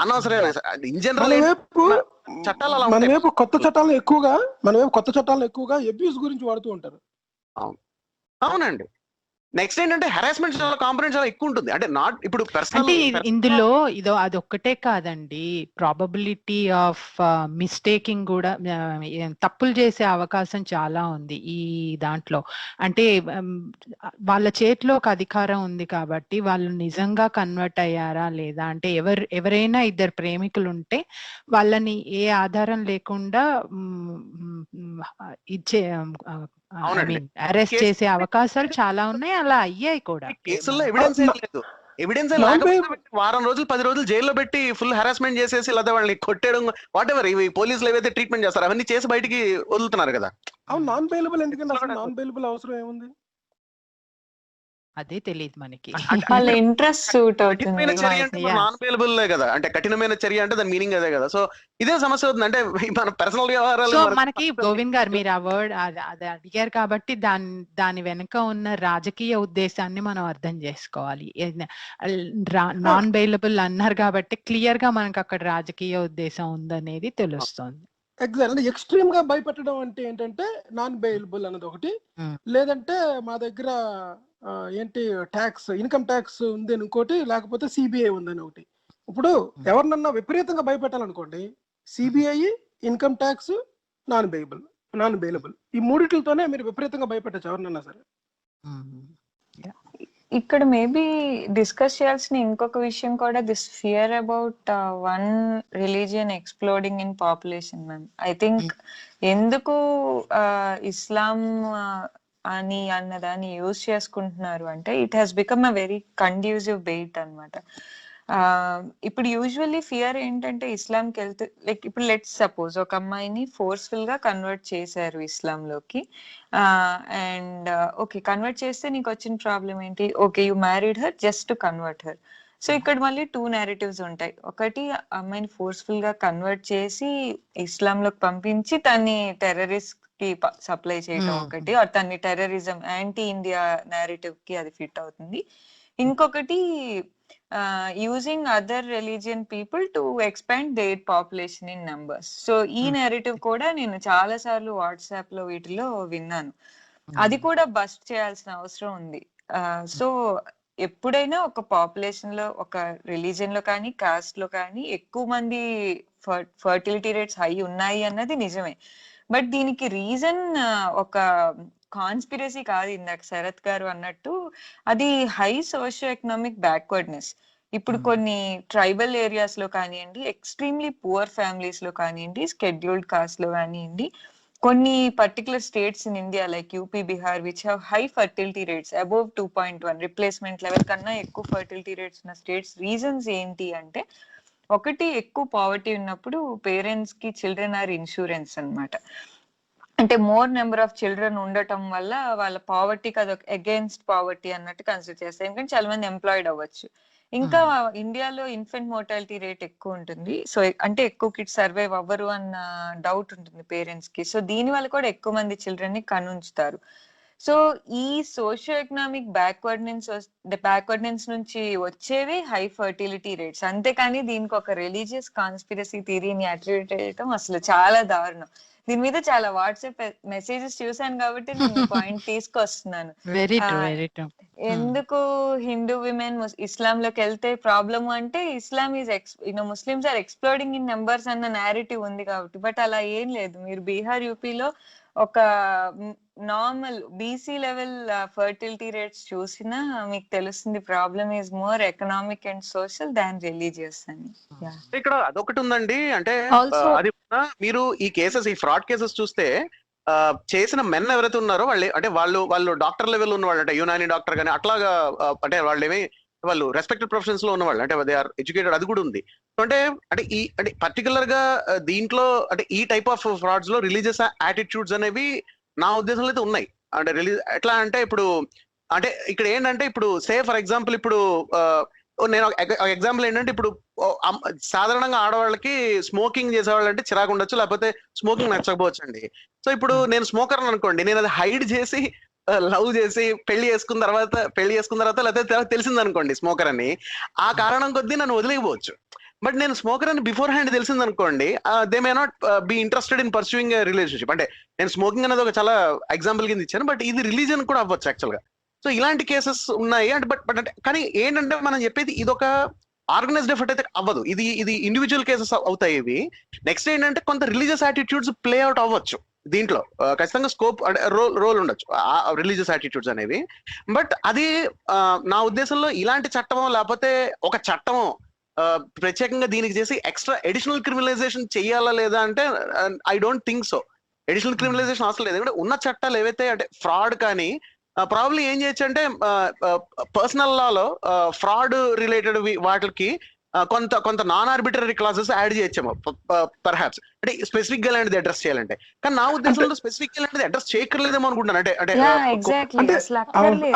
అనవసరమైన. ఇన్ మన జనరల్ వైపు చట్టాలు అలా మన ఉంటాయి. వైపు కొత్త చట్టాలను ఎక్కువగా అబ్యూస్ గురించి వాడుతూ ఉంటారు. అవునండి. నెక్స్ట్ ఏంటంటే హెరాస్మెంట్ చాలా కాంపొనెంట్ చాలా ఎక్కువ ఉంటుంది. అంటే నాట్ ఇప్పుడు అంటే ఇందులో అదొక్కటే కాదండి, ప్రాబబిలిటీ ఆఫ్ మిస్టేకింగ్ కూడా, తప్పులు చేసే అవకాశం చాలా ఉంది ఈ దాంట్లో. అంటే వాళ్ళ చేతిలో ఒక అధికారం ఉంది కాబట్టి వాళ్ళు నిజంగా కన్వర్ట్ అయ్యారా లేదా, అంటే ఎవరైనా ఇద్దరు ప్రేమికులు ఉంటే వాళ్ళని ఏ ఆధారం లేకుండా అరెస్ట్ చేసే అవకాశాలు చాలా ఉన్నాయి, అలా అయ్యాయి కూడా. కేసుల్లో ఎవిడెన్స్ ఏం లేదు. ఎవిడెన్స్ వారం రోజులు 10 రోజులు జైల్లో పెట్టి ఫుల్ హెరాస్మెంట్ చేసేసి, లేదా వాళ్ళని కొట్టేయడం, వాట్ ఎవర్ ఇవి పోలీసులు ఏవైతే ట్రీట్మెంట్ చేస్తారు అవన్నీ చేసి బయటికి వదులుతున్నారు కదా. అవును, నాన్ బెయిలబుల్ ఎందుకంటే అసలు నాన్ బెయిలబుల్ అవసరం ఏముంది? అదే తెలియదు మనకి. వాళ్ళ ఇంట్రెస్ట్ సూట్ అవుతుంది. కఠినమైన చర్య అంటే నాన్ బెయిలబుల్ కదా, అంటే కఠినమైన చర్య అంటే దాని మీనింగ్ అదే కదా. సో ఇదే సమస్య అవుతుంది. అంటే మన పర్సనల్ వ్యవహారాలు. సో మనకి గోవింద్ గారు మీరు ఆ వర్డ్ అది అడిగారు కాబట్టి దాని వెనుక ఉన్న రాజకీయ ఉద్దేశాన్ని మనం అర్థం చేసుకోవాలి. నాన్ బెయిలబుల్ అన్నారు కాబట్టి క్లియర్ గా మనకు అక్కడ రాజకీయ ఉద్దేశం ఉందనేది తెలుస్తుంది. ఎగ్జాక్ట్. అంటే ఎక్స్ట్రీమ్ గా భయపెట్టడం అంటే ఏంటంటే నాన్ బెయిలబుల్ అన్నది ఒకటి, లేదంటే మా దగ్గర ఏంటి ట్యాక్స్, ఇన్కమ్ ట్యాక్స్ ఉంది అని ఇంకోటి, లేకపోతే సిబిఐ ఉందని ఒకటి. ఇప్పుడు ఎవరినన్నా విపరీతంగా భయపెట్టాలనుకోండి, CBI, income tax, non bailable ఈ మూడిట్లతోనే మీరు విపరీతంగా భయపెట్టచ్చు ఎవరినన్నా సరే. ఇక్కడ మేబీ డిస్కస్ చేయాల్సిన ఇంకొక విషయం కూడా, this fear about one religion exploding in population ma'am. I think ఎందుకు ఇస్లాం అని అన్నదాన్ని యూజ్ చేసుకుంటున్నారు అంటే, it has become a very conducive bait అన్నమాట. ఇప్పుడు యూజువల్లీ ఫియర్ ఏంటంటే ఇస్లాంకి వెళ్తే, లైక్ ఇప్పుడు లెట్స్ సపోజ్ ఒక అమ్మాయిని ఫోర్స్ఫుల్ గా కన్వర్ట్ చేశారు ఇస్లాంలోకి. అండ్ ఓకే, కన్వర్ట్ చేస్తే నీకు వచ్చిన ప్రాబ్లం ఏంటి? Okay, you married her just to convert her. So ఇక్కడ మళ్ళీ 2 నేరేటివ్స్ ఉంటాయి. ఒకటి, అమ్మాయిని ఫోర్స్ఫుల్ గా కన్వర్ట్ చేసి ఇస్లాంలోకి పంపించి తన్ని టెర్రరిస్ట్ కి సప్లై చేయటం ఒకటి, ఆర్ తన్ని టెర్రరిజం యాంటీ ఇండియా నేరేటివ్ కి అది ఫిట్ అవుతుంది. ఇంకొకటి, using other religion people to expand there population in numbers. So ఈ నేరేటివ్ కూడా నేను చాలా సార్లు వాట్సాప్ లో వీటిలో విన్నాను. అది కూడా బస్ట్ చేయాల్సిన అవసరం ఉంది. సో ఎప్పుడైనా ఒక పాపులేషన్ లో, ఒక రిలీజియన్ లో కానీ కాస్ట్ లో కానీ ఎక్కువ మంది ఫర్టిలిటీ రేట్స్ హై ఉన్నాయి అన్నది నిజమే. బట్ దీనికి రీజన్ ఒక కాన్స్పిరసీ కాదు. ఇందాక శరత్ గారు అన్నట్టు అది హై సోషియో ఎకనామిక్ బ్యాక్వర్డ్నెస్. ఇప్పుడు కొన్ని ట్రైబల్ ఏరియాస్ లో కానివ్వండి, ఎక్స్ట్రీమ్లీ పువర్ ఫ్యామిలీస్ లో కానివ్వండి, స్కెడ్యూల్డ్ కాస్ట్ లో కానివ్వండి, కొన్ని particular states in India like UP, Bihar which have high fertility rates above 2.1 replacement level కన్నా ఎక్కువ ఫర్టిలిటీ రేట్స్ ఉన్న స్టేట్స్. రీజన్స్ ఏంటి అంటే, ఒకటి, ఎక్కువ పావర్టీ ఉన్నప్పుడు పేరెంట్స్ కి చిల్డ్రన్ ఆర్ ఇన్సూరెన్స్ అన్నమాట. అంటే మోర్ నెంబర్ ఆఫ్ చిల్డ్రన్ ఉండటం వల్ల వాళ్ళ పావర్టీకి అదొక అగేన్స్ట్ పావర్టీ అన్నట్టు కన్సిడర్ చేస్తారు. ఎందుకంటే చాలా మంది ఎంప్లాయిడ్ అవ్వచ్చు. ఇంకా ఇండియాలో ఇన్ఫెంట్ మోర్టాలిటీ రేట్ ఎక్కువ ఉంటుంది. సో అంటే ఎక్కువ కిడ్స్ సర్వైవ్ అవ్వరు అన్న డౌట్ ఉంటుంది పేరెంట్స్ కి. సో దీని వల్ల కూడా ఎక్కువ మంది చిల్డ్రన్ ని కనుంచుతారు. సో ఈ సోషియో ఎకనామిక్ బ్యాక్వర్డ్నెస్ నుంచి వచ్చేవి హై ఫర్టిలిటీ రేట్స్. అంతేకాని దీనికి ఒక రిలీజియస్ కాన్స్పిరసీ థియరీని అట్రిబ్యూట్ చేయడం అసలు చాలా దారుణం. దీని మీద చాలా వాట్సాప్ మెసేజెస్ చూసాను కాబట్టి నేను పాయింట్ తీసుకొస్తున్నాను. Very true, very true. ఎందుకు హిందూ విమెన్ ఇస్లాం లోకి వెళ్తే ప్రాబ్లమ్ అంటే, Islam is Muslims are exploding in numbers అన్న నేరేటివ్ ఉంది కాబట్టి. బట్ అలా ఏం లేదు. మీరు బీహార్, యూపీలో ఒక normal BC level fertility rates చూసినా మీకు తెలుస్తుంది problem is more economic and social than religious అని. ఇక్కడ అదొకటి ఉందండి. అంటే Also, అది మీరు ఈ కేసెస్, ఈ ఫ్రాడ్ కేసెస్ చూస్తే చేసిన మెన్ ఎవరైతే ఉన్నారో వాళ్ళు డాక్టర్ లెవెల్ ఉన్న వాళ్ళు, అంటే యునాని డాక్టర్ కానీ అట్లాగా, అంటే వాళ్ళు రెస్పెక్టెడ్ ప్రొఫెషన్స్ లో ఉన్న వాళ్ళు, అంటే దే ఆర్ ఎడ్యుకేటెడ్, అది కూడా ఉంది. అంటే పర్టికులర్ గా దీంట్లో, అంటే ఈ టైప్ ఆఫ్ ఫ్రాడ్స్ లో రిలీజియస్ యాటిట్యూడ్స్ అనేవి నా ఉద్దేశంలో అయితే ఉన్నాయి. అంటే ఎట్లా అంటే, ఇప్పుడు అంటే ఇక్కడ ఏంటంటే, ఇప్పుడు సే ఫర్ ఎగ్జాంపుల్, ఇప్పుడు నేను ఎగ్జాంపుల్ ఏంటంటే, ఇప్పుడు సాధారణంగా ఆడవాళ్ళకి స్మోకింగ్ చేసేవాళ్ళు అంటే చిరాకు ఉండొచ్చు, లేకపోతే స్మోకింగ్ నచ్చకపోవచ్చు అండి. సో ఇప్పుడు నేను స్మోకర్ అనుకోండి, నేను అది హైడ్ చేసి లవ్ చేసి పెళ్లి చేసుకున్న తర్వాత లేకపోతే తెలిసింది అనుకోండి స్మోకర్ అని, ఆ కారణం కొద్దీ నన్ను వదిలేయవచ్చు. బట్ నేను స్మోకర్ అని బిఫోర్ హ్యాండ్ తెలిసింది అనుకోండి, they may not be interested in pursuing relationship. అంటే నేను స్మోకింగ్ అనేది ఒక చాలా ఎగ్జాంపుల్ కింద ఇచ్చాను, బట్ ఇది రిలీజన్ కూడా అవ్వచ్చు యాక్చువల్ గా. సో ఇలాంటి కేసెస్ ఉన్నాయి. అంటే బట్ అంటే కానీ ఏంటంటే, మనం చెప్పేది ఇదొక ఆర్గనైజ్డ్ ఎఫర్ట్ అయితే అవ్వదు. ఇది ఇండివిజువల్ కేసెస్ అవుతాయి ఇవి. నెక్స్ట్ ఏంటంటే, కొంత రిలీజియస్ యాటిట్యూడ్స్ ప్లే అవుట్ అవ్వచ్చు దీంట్లో. ఖచ్చితంగా స్కోప్, రోల్ ఉండొచ్చు రిలీజియస్ యాటిట్యూడ్స్ అనేవి. బట్ అది నా ఉద్దేశంలో ఇలాంటి చట్టమో లేకపోతే ఒక చట్టమో ప్రత్యేకంగా దీనికి చేసి ఎక్స్ట్రా ఎడిషనల్ క్రిమినలైజేషన్ చెయ్యాలా లేదా అంటే, I don't think so. Additional criminalisation అవసరం లేదు. ఎందుకంటే ఉన్న చట్టాలు ఏవైతే, అంటే ఫ్రాడ్ కానీ ప్రాబ్లీ ఏం చేయొచ్చు అంటే, పర్సనల్ లాలో ఫ్రాడ్ రిలేటెడ్ వాటికి కొంత నాన్ ఆర్బిటరీ క్లాసెస్ యాడ్ చేయొచ్చేమో పర్హాప్స్, అంటే స్పెసిఫిక్ గా లాంటిది అడ్రస్ చేయాలంటే. కానీ నా ఉద్దేశంలో స్పెసిఫిక్ గా లాంటిది అడ్రస్ చేయక్కర్లేదేమో అనుకుంటాను. అంటే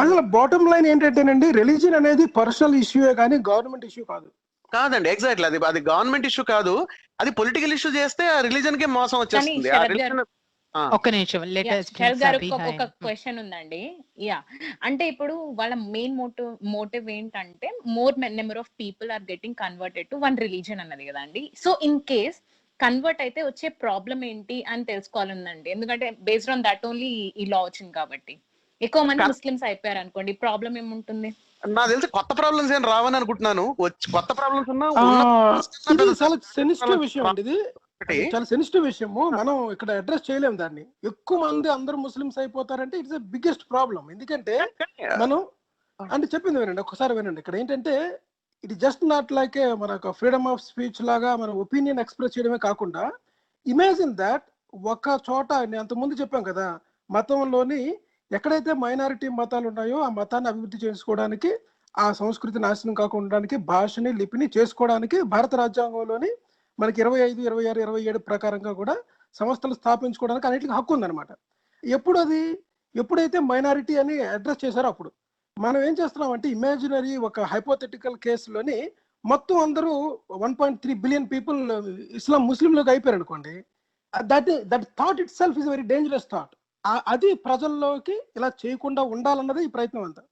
అసలు బాటమ్ లైన్ ఏంటంటేనండి, రిలీజియన్ అనేది పర్సనల్ ఇష్యూయే కానీ గవర్నమెంట్ ఇష్యూ కాదండి. ఎగ్జాక్ట్లీ, అది గవర్నమెంట్ ఇష్యూ కాదు, అది పొలిటికల్ ఇష్యూ చేస్తే ఆ రిలీజన్ కే మోసం వచ్చేస్తుంది. ఒక్క నిమిషం, శరత్ గారు ఒక క్వశ్చన్ ఉందండి. యా, అంటే ఇప్పుడు వాళ్ళ మెయిన్ మోటివ్ ఏంటంటే, more number of people are getting converted to one religion అన్నది కదండి. సో ఇన్ కేస్ కన్వర్ట్ అయితే వచ్చే ప్రాబ్లం ఏంటి అని తెలుసుకోవాలండి. ఎందుకంటే బేస్డ్ ఆన్ దట్ ఓన్లీ ఈ లా వచ్చింది కాబట్టి. ఎక్కువ మంది ముస్లిమ్స్ అయిపోయారు అనుకోండి, ప్రాబ్లం ఏముంటుంది? నాకు తెలిసి కొత్త ప్రాబ్లమ్స్ ఏం రావని అనుకుంటున్నాను. కొత్త ప్రాబ్లమ్స్ చాలా సెన్సిటివ్ విషయం అండి. ఇది చాలా సెన్సిటివ్ విషయము. మనం ఇక్కడ అడ్రస్ చేయలేము దాన్ని. ఎక్కువ మంది అందరూ ముస్లిమ్స్ అయిపోతారంటే ఇట్స్ బిగ్గెస్ట్ ప్రాబ్లం. ఎందుకంటే మనం అంటే చెప్పింది వినండి, ఒకసారి వినండి. ఇక్కడ ఏంటంటే, ఇట్ జస్ట్ నాట్ లైక్ మనకు ఫ్రీడమ్ ఆఫ్ స్పీచ్ లాగా మన ఒపీనియన్ ఎక్స్ప్రెస్ చేయడమే కాకుండా, ఇమాజిన్ దాట్ ఒక చోట, నేను అంతకుముందు చెప్పాం కదా, మతంలోని ఎక్కడైతే మైనారిటీ మతాలు ఉన్నాయో ఆ మతాన్ని అభివృద్ధి చేసుకోవడానికి ఆ సంస్కృతి నాశనం కాకుండా భాషని లిపిని చేసుకోవడానికి భారత రాజ్యాంగంలోని మనకి 25, 26, 27 ప్రకారంగా కూడా సంస్థలు స్థాపించుకోవడానికి అన్నిటికీ హక్కు ఉందన్నమాట. ఎప్పుడైతే మైనారిటీ అని అడ్రస్ చేశారో అప్పుడు మనం ఏం చేస్తున్నామంటే ఇమాజినరీ ఒక హైపోథెటికల్ కేసులోని మొత్తం అందరూ 1.3 బిలియన్ పీపుల్ ముస్లింలోకి అయిపోయారు అనుకోండి. That thought it self is very dangerous thought. అది ప్రజల్లోకి ఇలా చేయకుండా ఉండాలన్నది ఈ ప్రయత్నం అంతా.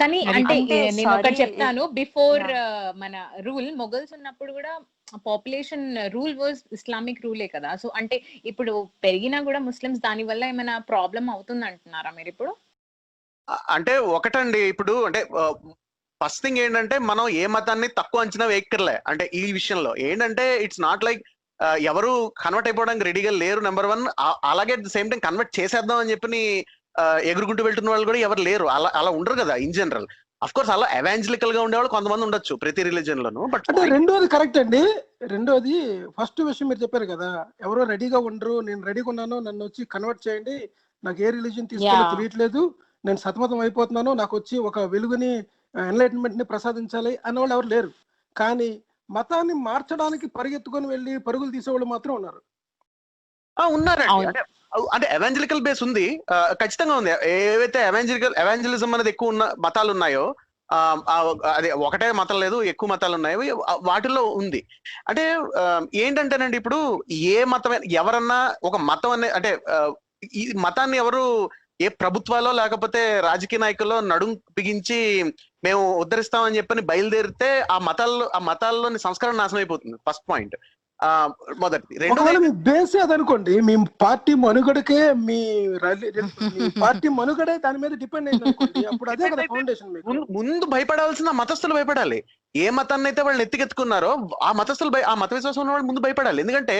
కానీ అంటే నేను ఒకటి sorry, చెప్తాను, బిఫోర్ మన రూల్ మొఘల్స్ ఉన్నప్పుడు కూడా పాపులేషన్ రూల్ వాజ్ ఇస్లామిక్ రూలే కదా. సో అంటే ఇప్పుడు పెరిగినా కూడా ముస్లిమ్స్ దాని వల్ల ఏమైనా ప్రాబ్లం అవుతుంది అంటున్నారా మీరు ఇప్పుడు? అంటే ఒకటండి, ఇప్పుడు అంటే ఫస్ట్ థింగ్ ఏంటంటే మనం ఏ మతాన్ని తక్కువ అంచనా వేయక్కర్లే. అంటే ఈ విషయంలో ఏంటంటే ఇట్స్ నాట్ లైక్ ఎవరు కన్వర్ట్ అయిపోవడానికి రెడీగా లేరు నెంబర్ 1. అలాగే at the same time convert చేసేద్దాం అని చెప్పి ఎగురుకుంటూ వెళ్తున్న వాళ్ళు కూడా ఎవరు లేరు. అలా ఉండరు కదా ఇన్ జనరల్. అఫ్ కోర్స్ అలా ఎవాంజలికల్ గా ఉండేవాళ్ళు కొంతమంది ఉండొచ్చు ప్రతి రిలీజన్ లోను. బట్ అంటే రెండోది కరెక్ట్ అండి. రెండోది ఫస్ట్ విషయం మీరు చెప్పారు కదా, ఎవరో రెడీగా ఉండరు, నేను రెడీగా ఉన్నాను, నన్ను వచ్చి కన్వర్ట్ చేయండి, నాకు ఏ రిలీజన్ తీసుకోవాలో తెలియట్లేదు, నేను సతమతం అయిపోతున్నాను, నాకు వచ్చి ఒక వెలుగుని ఎన్లైట్మెంట్ ని ప్రసాదించాలి అన్న వాళ్ళు ఎవరు లేరు. కానీ మతాన్ని మార్చడానికి పరిగెత్తుకొని వెళ్ళి పరుగులు తీసేవాళ్ళు మాత్రం ఉన్నారు. ఉన్నారండి. అంటే ఎవాంజలికల్ బేస్ ఉంది, ఖచ్చితంగా ఉంది. ఏవైతే ఎవాంజలిజం అనేది ఎక్కువ ఉన్న మతాలు ఉన్నాయో, అదే ఒకటే మతం లేదు, ఎక్కువ మతాలు ఉన్నాయో వాటిల్లో ఉంది. అంటే ఏంటంటేనండి, ఇప్పుడు ఏ మతం ఎవరన్నా ఒక మతం అనే అంటే ఈ మతాన్ని ఎవరు ఏ ప్రభుత్వాలో లేకపోతే రాజకీయ నాయకుల్లో నడుం బిగించి మేము ఉద్ధరిస్తామని చెప్పని బయలుదేరితే ఆ మతాల్లోని సంస్కరణ నాశనం అయిపోతుంది. First point. మొదటిది. ఒకవేళ మీ బేస్ అదనుకోండి, మీ పార్టీ మనుగడకే మీ పార్టీ మనుగడే దాని మీద డిపెండ్ అయింది అనుకోండి, అప్పుడు అదే కదా ఫౌండేషన్. ముందు భయపడాల్సిన మతస్థులు భయపడాలి. ఏ మతాన్ని అయితే వాళ్ళు ఎత్తికెత్తుకున్నారో ఆ మత విశ్వాసం ఉన్న వాళ్ళు ముందు భయపడాలి. ఎందుకంటే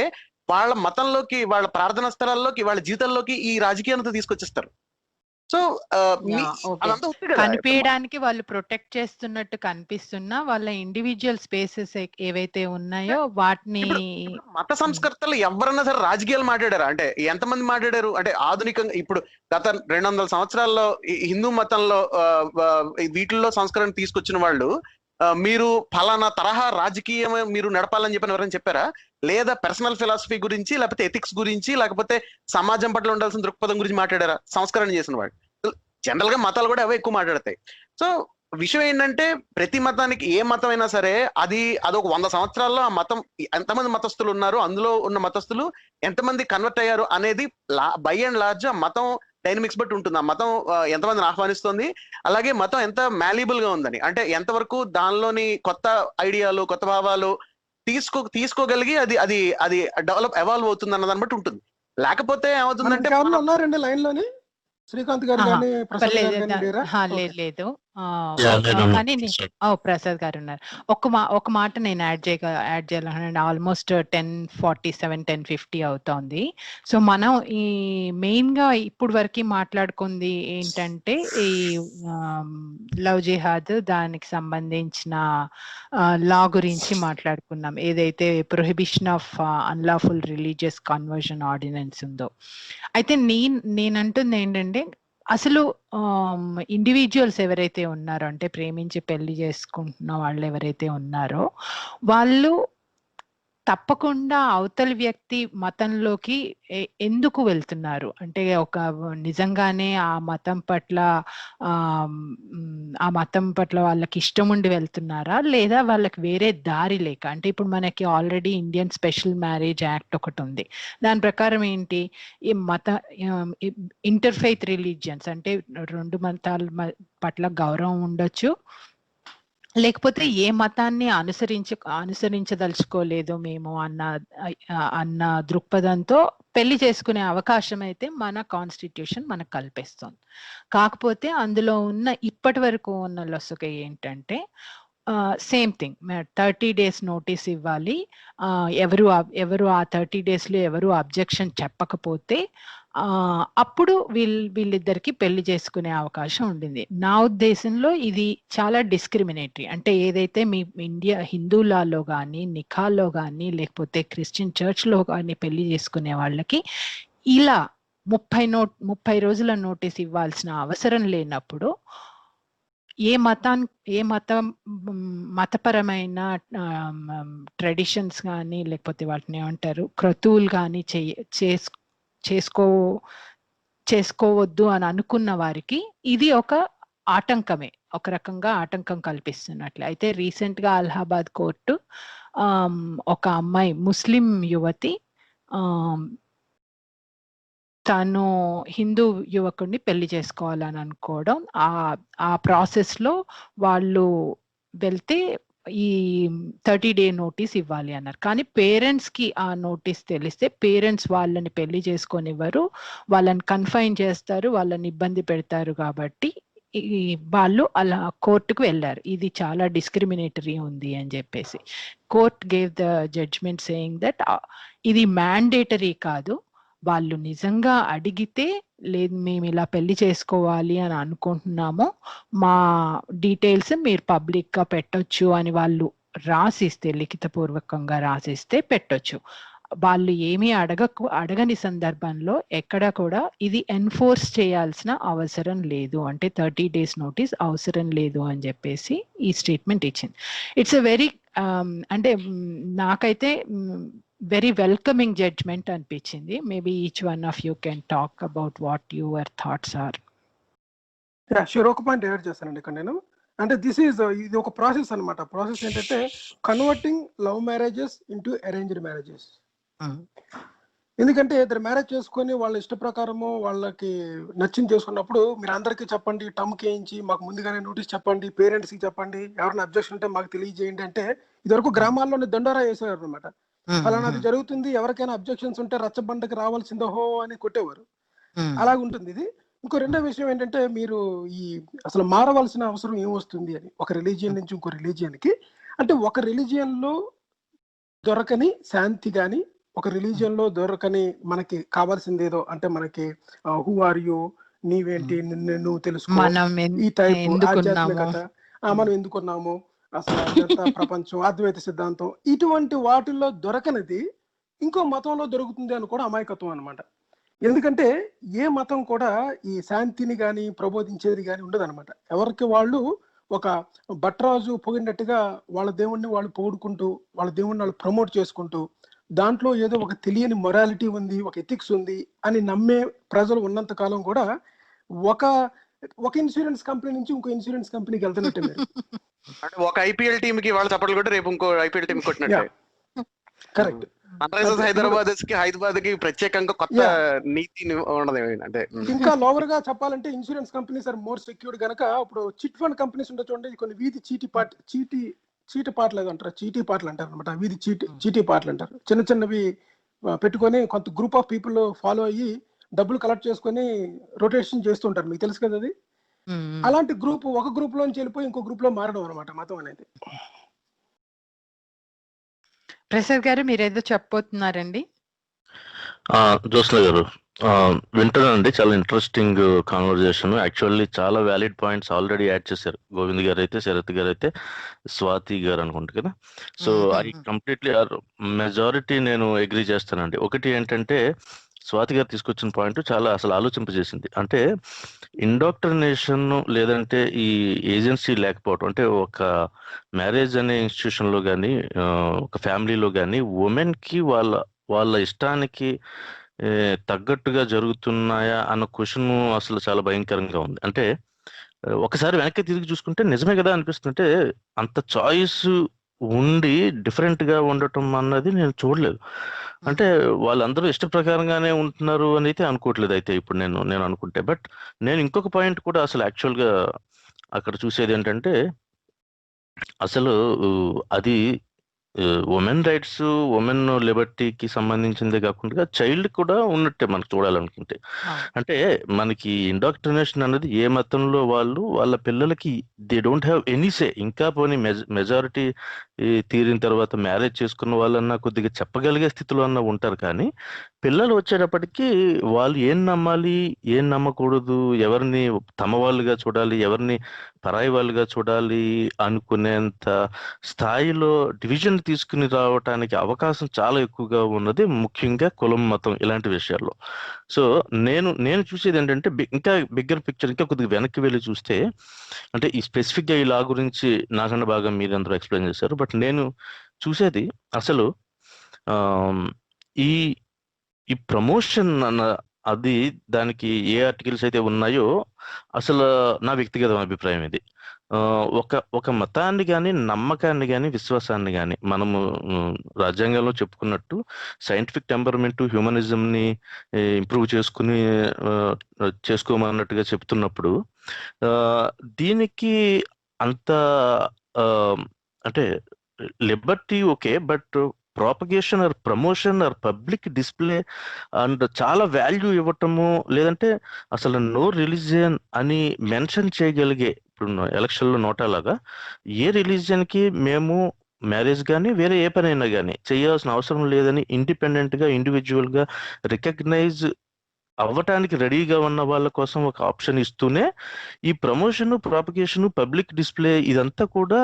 వాళ్ళ మతంలోకి, వాళ్ళ ప్రార్థనా స్థలాల్లోకి, వాళ్ళ జీవితాల్లోకి ఈ రాజకీయాన్ని తీసుకొచ్చేస్తారు. సో కనిపించడానికి వాళ్ళు ప్రొటెక్ట్ చేస్తున్నట్టు కనిపిస్తున్నా వాళ్ళ ఇండివిజువల్ స్పేసెస్ ఏవైతే ఉన్నాయో వాటిని మత సంస్కర్తలు ఎవరన్నా సరే రాజకీయాలు మాట్లాడారు అంటే ఎంతమంది మాట్లాడారు అంటే ఆధునికంగా ఇప్పుడు గత 200 సంవత్సరాల్లో హిందూ మతంలో వీటిల్లో సంస్కరణ తీసుకొచ్చిన వాళ్ళు మీరు ఫలానా తరహా రాజకీయం మీరు నడపాలని చెప్పని ఎవరైనా చెప్పారా? లేదా పర్సనల్ ఫిలాసఫీ గురించి, లేకపోతే ఎథిక్స్ గురించి, లేకపోతే సమాజం పట్ల ఉండాల్సిన దృక్పథం గురించి మాట్లాడారా సంస్కరణ చేసిన వాళ్ళు? జనరల్ గా మతాలు కూడా అవే ఎక్కువ మాట్లాడతాయి. సో విషయం ఏంటంటే ప్రతి మతానికి, ఏ మతం అయినా సరే అదొక 100 సంవత్సరాల్లో ఆ మతం ఎంతమంది మతస్థులు ఉన్నారు, అందులో ఉన్న మతస్థులు ఎంతమంది కన్వర్ట్ అయ్యారు అనేది బై అండ్ లార్జ్ ఆ మతం డైనమిక్స్ బట్టి ఉంటుంది. ఆ మతం ఎంతమందిని ఆహ్వానిస్తుంది, అలాగే మతం ఎంత మ్యాల్యబుల్ గా ఉందని, అంటే ఎంతవరకు దానిలోని కొత్త ఐడియాలు, కొత్త భావాలు తీసుకోగలిగి అది డెవలప్ ఎవాల్వ్ అవుతుంది అన్న దాన్ని బట్టి ఉంటుంది. లేకపోతే ఏమవుతుందంటే ఉన్నారండి లైన్ లోని శ్రీకాంత్ గారు కానీ ప్రసాద్ గారు లేదు కానీ ప్రసాద్ గారు ఉన్నారు. ఒక మాట నేను యాడ్ చేయాలంటే ఆల్మోస్ట్ 10:47, 10:50 అవుతోంది. సో మనం ఈ మెయిన్ గా ఇప్పుడు వరకు మాట్లాడుకుంది ఏంటంటే ఈ లవ్ జిహాద్ దానికి సంబంధించిన లా గురించి మాట్లాడుకున్నాం, ఏదైతే prohibition of unlawful religious conversion ordinance ఉందో. అయితే నేనంటుంది ఏంటంటే అసలు ఇండివిజువల్స్ ఎవరైతే ఉన్నారో, అంటే ప్రేమించి పెళ్లి చేసుకుంటున్న వాళ్ళు ఎవరైతే ఉన్నారో వాళ్ళు తప్పకుండా అవతలి వ్యక్తి మతంలోకి ఎందుకు వెళ్తున్నారు అంటే నిజంగానే ఆ మతం పట్ల వాళ్ళకి ఇష్టం ఉండి వెళ్తున్నారా, లేదా వాళ్ళకి వేరే దారి లేక? అంటే ఇప్పుడు మనకి already Indian special marriage act ఒకటి ఉంది. దాని ప్రకారం ఏంటి, ఈ ఇంటర్ఫెయిత్ రిలీజియన్స్ అంటే 2 మతాల పట్ల గౌరవం ఉండొచ్చు, లేకపోతే ఏ మతాన్ని అనుసరించదలుచుకోలేదు మేము అన్న దృక్పథంతో పెళ్లి చేసుకునే అవకాశం అయితే మన కాన్స్టిట్యూషన్ మనకు కల్పిస్తుంది. కాకపోతే అందులో ఉన్న ఇప్పటి వరకు ఉన్న లొసుక ఏంటంటే సేమ్ థింగ్ 30 days నోటీస్ ఇవ్వాలి. ఎవరు ఆ 30 days లో ఎవరు అబ్జెక్షన్ చెప్పకపోతే అప్పుడు వీళ్ళిద్దరికి పెళ్లి చేసుకునే అవకాశం ఉండింది. నా ఉద్దేశంలో ఇది చాలా డిస్క్రిమినేటరీ. అంటే ఏదైతే మీ హిందూ లాలో కానీ, నిఖాల్లో కానీ, లేకపోతే క్రిస్టియన్ చర్చ్లో కానీ పెళ్లి చేసుకునే వాళ్ళకి ఇలా 30 రోజుల నోటీస్ ఇవ్వాల్సిన అవసరం లేనప్పుడు ఏ మతం మతపరమైన ట్రెడిషన్స్ కానీ లేకపోతే వాటిని ఏమంటారు క్రతువులు కానీ చేసుకోవద్దు అని అనుకున్న వారికి ఇది ఒక ఆటంకమే, ఒక రకంగా ఆటంకం కల్పిస్తున్నట్లే. అయితే రీసెంట్ గా అలహాబాద్ కోర్టు ఒక అమ్మాయి ముస్లిం యువతి తను హిందూ యువకుడిని పెళ్లి చేసుకోవాలని అనుకోవడం, ఆ ప్రాసెస్ లో వాళ్ళు వెళ్తే ఈ 30-day నోటీస్ ఇవ్వాలి అన్నారు. కానీ పేరెంట్స్ కి ఆ నోటీస్ తెలిస్తే పేరెంట్స్ వాళ్ళని పెళ్లి చేసుకొనివ్వరు, వాళ్ళని కన్ఫైన్ చేస్తారు, వాళ్ళని ఇబ్బంది పెడతారు. కాబట్టి వాళ్ళు అలా కోర్టుకు వెళ్ళారు. ఇది చాలా డిస్క్రిమినేటరీ ఉంది అని చెప్పేసి court gave the judgment saying that ఇది మ్యాండేటరీ కాదు, వాళ్ళు నిజంగా అడిగితే లేదు మేము ఇలా పెళ్లి చేసుకోవాలి అని అనుకుంటున్నాము, మా డీటెయిల్స్ మీరు పబ్లిక్ గా పెట్టొచ్చు అని వాళ్ళు రాసిస్తే, లిఖితపూర్వకంగా రాసిస్తే పెట్టొచ్చు. వాళ్ళు ఏమీ అడగని సందర్భంలో ఎక్కడ కూడా ఇది ఎన్ఫోర్స్ చేయాల్సిన అవసరం లేదు, అంటే 30 days నోటీస్ అవసరం లేదు అని చెప్పేసి ఈ స్టేట్మెంట్ ఇచ్చింది. ఇట్స్ ఎ వెరీ అంటే నాకైతే వెరీ వెల్కమింగ్ జడ్జ్మెంట్ అనిపించింది. Maybe each one of you can talk about what your thoughts are. Sure, ఒక పాయింట్ యాడ్ చేస్తానండి ఇక్కడ నేను. అంటే ఇది ఒక ప్రాసెస్ అనమాట. ప్రాసెస్ ఏంటంటే converting love marriages into arranged marriages. ఎందుకంటే ఇద్దరు మ్యారేజ్ చేసుకొని వాళ్ళ ఇష్ట ప్రకారము వాళ్ళకి నచ్చింది చేసుకున్నప్పుడు మీరు అందరికీ చెప్పండి, టమ్కి వేయించి మాకు ముందుగానే నోటీస్ చెప్పండి, పేరెంట్స్కి చెప్పండి, ఎవరైనా అబ్జెక్షన్ ఉంటే మాకు తెలియజేయండి అంటే ఇదివరకు గ్రామాల్లోనే దండోరా వేసేవారు అనమాట. ఫలానాది జరుగుతుంది, ఎవరికైనా అబ్జెక్షన్స్ ఉంటే రచ్చబండకి రావాల్సిందోహో అని కొట్టేవారు. అలాగుంటుంది ఇది. ఇంకో రెండో విషయం ఏంటంటే మీరు అసలు మారవలసిన అవసరం ఏమొస్తుంది అని ఒక రిలీజియన్ నుంచి ఇంకో రిలీజియన్కి. అంటే ఒక రిలీజియన్లో దొరకని శాంతి కానీ, ఒక రిలీజియన్ లో దొరకని మనకి కావాల్సింది ఏదో, అంటే మనకి హూ ఆర్ యూ, నీవేంటి, నువ్వు తెలుసుకో, ఈ టైప్ ఆధ్యాత్మికత, మనం ఎందుకున్నాము, అసలు ప్రపంచం, అద్వైత సిద్ధాంతం, ఇటువంటి వాటిల్లో దొరకనిది ఇంకో మతంలో దొరుకుతుంది అని కూడా అమాయకత్వం అనమాట. ఎందుకంటే ఏ మతం కూడా ఈ శాంతిని కానీ ప్రబోధించేది కానీ ఉండదు అనమాట. ఎవరికి వాళ్ళు ఒక భట్రాజు పొగిడినట్టుగా వాళ్ళ దేవుణ్ణి వాళ్ళు పొగుడుకుంటూ, వాళ్ళ దేవుణ్ణి వాళ్ళు ప్రమోట్ చేసుకుంటూ, దాంట్లో ఏదో ఒక తెలియని మొరాలిటీ ఉంది, ఒక ఎథిక్స్ ఉంది అని నమ్మే ప్రజలు ఉన్నంత కాలం కూడా ఒక ఇన్సూరెన్స్ కంపెనీ నుంచి ఇంకో ఇన్సూరెన్స్ కంపెనీకి వెళ్తున్నట్టే మీరు. అంటే ఒక ఐపీఎల్ టీమ్ కి వాళ్ళు చప్పట్లు కొట్టి రేపు ఇంకో ఐపీఎల్ టీమ్ కొట్టినట్టే. కరెక్ట్. సన్ రైజర్స్ హైదరాబాద్ కి ప్రత్యేకంగా కొత్త నీతి ఉండదు. అంటే ఇంకా లోవర్ గా చెప్పాలంటే insurance companies are more secured గనక ఇప్పుడు చిట్ ఫండ్ కంపెనీస్ ఉంటే చూడండి, కొన్ని వీధి చీటి పాటలు అంటారు, చీటీ పాటలు అంటారు అనమాట. వీధి చీటీ పాటలు అంటారు. చిన్న చిన్నవి పెట్టుకొని కొంత గ్రూప్ ఆఫ్ పీపుల్ ఫాలో అయ్యి డబ్బులు కలెక్ట్ చేసుకొని రొటేషన్ చేస్తుంటారు, మీకు తెలుసు కదా అది. అలాంటి ఒక గ్రూప్ లోంచి వెళ్ళిపోయి ఇంకో గ్రూప్ లో మారడం అనమాట మతం అనేది. ప్రసాద్ గారు మీరేదో చెప్పబోతున్నారండి. జ్యోత్స్న గారు వింటానండి, చాలా ఇంట్రెస్టింగ్ కాన్వర్జేషన్. యాక్చువల్లీ చాలా వ్యాలిడ్ పాయింట్స్ ఆల్రెడీ యాడ్ చేశారు గోవింద్ గారు అయితే, శరత్ గారు అయితే, స్వాతి గారు అనుకుంటా కదా. సో ఐ కంప్లీట్లీ మెజారిటీ నేను అగ్రీ చేస్తానండి. ఒకటి ఏంటంటే స్వాతి గారు తీసుకొచ్చిన పాయింట్ చాలా అసలు ఆలోచింపజేసింది. అంటే ఇండాక్ట్రినేషన్ లేదంటే ఈ ఏజెన్సీ లేకపోవడం, అంటే ఒక మ్యారేజ్ అనే ఇన్స్టిట్యూషన్ లో కానీ ఒక ఫ్యామిలీలో కానీ ఉమెన్ కి వాళ్ళ ఇష్టానికి తగ్గట్టుగా జరుగుతున్నాయా అన్న క్వశ్చన్ అసలు చాలా భయంకరంగా ఉంది. అంటే ఒకసారి వెనక్కి తిరిగి చూసుకుంటే నిజమే కదా అనిపిస్తుంటే, అంత చాయిస్ ఉండి డిఫరెంట్ గా ఉండటం అన్నది నేను చూడలేదు. అంటే వాళ్ళందరూ ఇష్ట ప్రకారంగానే ఉంటున్నారు అని అయితే అనుకోవట్లేదు అయితే ఇప్పుడు నేను అనుకుంటే. బట్ నేను ఇంకొక పాయింట్ కూడా అసలు యాక్చువల్ గా అక్కడ చూసేది ఏంటంటే, అసలు అది ఉమెన్ రైట్స్, ఉమెన్ లిబర్టీకి సంబంధించిందే కాకుండా చైల్డ్ కూడా ఉన్నట్టే మనకు చూడాలనుకుంటే. అంటే మనకి ఇండాక్ట్రినేషన్ అనేది ఏ మతంలో వాళ్ళ పిల్లలకి దే డోంట్ హ్యావ్ ఎనీ సే. ఇంకా పోనీ మెజారిటీ తీరిన తర్వాత మ్యారేజ్ చేసుకున్న వాళ్ళన్నా కొద్దిగా చెప్పగలిగే స్థితిలో అన్నా ఉంటారు. కానీ పిల్లలు వచ్చేటప్పటికి వాళ్ళు ఏం నమ్మాలి, ఏం నమ్మకూడదు, ఎవరిని తమ వాళ్ళుగా చూడాలి, ఎవరిని పరాయి వాళ్ళుగా చూడాలి అనుకునేంత స్థాయిలో డివిజన్ తీసుకుని రావటానికి అవకాశం చాలా ఎక్కువగా ఉన్నది, ముఖ్యంగా కులం, మతం ఇలాంటి విషయాల్లో. సో నేను చూసేది ఏంటంటే ఇంకా బిగ్గర్ పిక్చర్, ఇంకా కొద్దిగా వెనక్కి వెళ్ళి చూస్తే, అంటే ఈ స్పెసిఫిక్గా ఈ లా గురించి నాకన్నా బాగా మీరు అందరూ ఎక్స్ప్లెయిన్ చేశారు. బట్ నేను చూసేది అసలు ఈ ఈ ప్రమోషన్ అన్న అది, దానికి ఏ ఆర్టికల్స్ అయితే ఉన్నాయో, అసలు నా వ్యక్తిగత అభిప్రాయం ఇది. ఒక మతాన్ని కానీ, నమ్మకాన్ని కానీ, విశ్వాసాన్ని కానీ మనము రాజ్యాంగంలో చెప్పుకున్నట్టు సైంటిఫిక్ టెంపర్మెంట్, హ్యూమనిజంని ఇంప్రూవ్ చేసుకోమన్నట్టుగా చెప్తున్నప్పుడు, దీనికి అంత అంటే liberty okay, but propagation or promotion or public display and చాలా వాల్యూ ఇవ్వటము, లేదంటే అసలు నో రిలీజియన్ అని మెన్షన్ చేయగలిగే, ఇప్పుడు ఎలక్షన్లో నోటాలాగా ఏ రిలీజియన్కి మేము మ్యారేజ్ కానీ వేరే ఏ పనైనా కానీ చేయాల్సిన అవసరం లేదని ఇండిపెండెంట్గా, ఇండివిజువల్గా రికగ్నైజ్ అవ్వటానికి రెడీగా ఉన్న వాళ్ళ కోసం ఒక ఆప్షన్ ఇస్తూనే ఈ ప్రమోషన్, ప్రాపగేషన్, పబ్లిక్ డిస్ప్లే ఇదంతా కూడా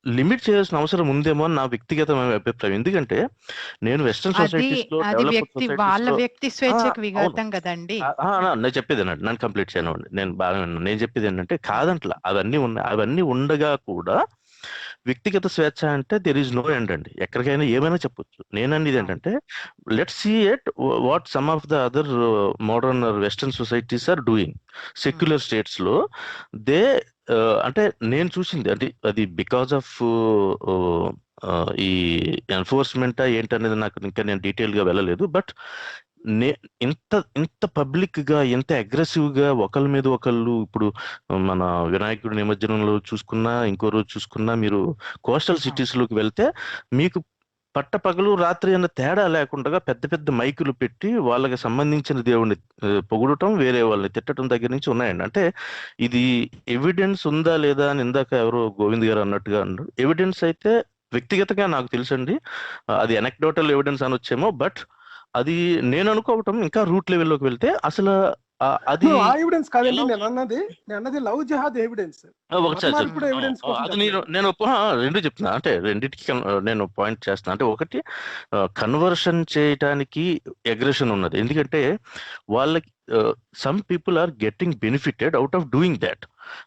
లిమిట్ చేయాల్సిన అవసరం ఉందేమో అని నా వ్యక్తిగతమైన అభిప్రాయం. ఎందుకంటే నేను వెస్టర్న్ సొసైటీస్ లో, వాళ్ళ వ్యక్తి స్వేచ్ఛకు విఘాతం కదండి. నేను చెప్పేది ఏంటంటే, నన్ను కంప్లీట్ చేయనివ్వండి, నేను బాగా నేను చెప్పేది ఏంటంటే, కాదంట్లా, అవన్నీ ఉన్నాయి. అవన్నీ ఉండగా కూడా వ్యక్తిగత స్వేచ్ఛ అంటే దెర్ ఈజ్ నో ఎండ్ అండి. ఎక్కడికైనా ఏమైనా చెప్పొచ్చు. నేననేది ఏంటంటే, let's see it what some of the other modern western societies are doing. Secular states లో దే అంటే నేను చూసింది అంటే అది బికాస్ ఆఫ్ ఈ ఎన్ఫోర్స్మెంట్ ఏంటనేది నాకు ఇంకా నేను డీటెయిల్ గా వెళ్ళలేదు. బట్ ఇంత పబ్లిక్ గా, ఎంత అగ్రెసివ్ గా ఒకళ్ళ మీద ఒకళ్ళు, ఇప్పుడు మన వినాయకుడి నిమజ్జనంలో చూసుకున్నా, ఇంకో రోజు చూసుకున్నా, మీరు కోస్టల్ సిటీస్ లోకి వెళ్తే మీకు పట్టపగలు రాత్రి అన్న తేడా లేకుండా పెద్ద పెద్ద మైకులు పెట్టి వాళ్ళకి సంబంధించిన దేవుణ్ణి పొగడటం, వేరే వాళ్ళని తిట్టడం దగ్గర నుంచి ఉన్నాయండి. అంటే ఇది ఎవిడెన్స్ ఉందా లేదా అని ఇందాక ఎవరో గోవింద్ గారు అన్నట్టుగా అన్నారు. ఎవిడెన్స్ అయితే వ్యక్తిగతంగా నాకు తెలుసండి, అది అనెక్డోటల్ ఎవిడెన్స్ అనొచ్చేమో, బట్ అది నేను అనుకోవటం ఇంకా రూట్ లెవెల్లోకి వెళ్తే అసలు అది ఎవిడెన్స్ కాదండి. నేను అన్నది లవ్ జిహాద్ ఎవిడెన్స్. అది నేను రెండు చెప్తున్నా, అంటే రెండింటికి నేను పాయింట్ చేస్తున్నా. అంటే ఒకటి, కన్వర్షన్ చేయటానికి అగ్రెషన్ ఉన్నది. ఎందుకంటే వాళ్ళకి some people are getting benefited out of doing that.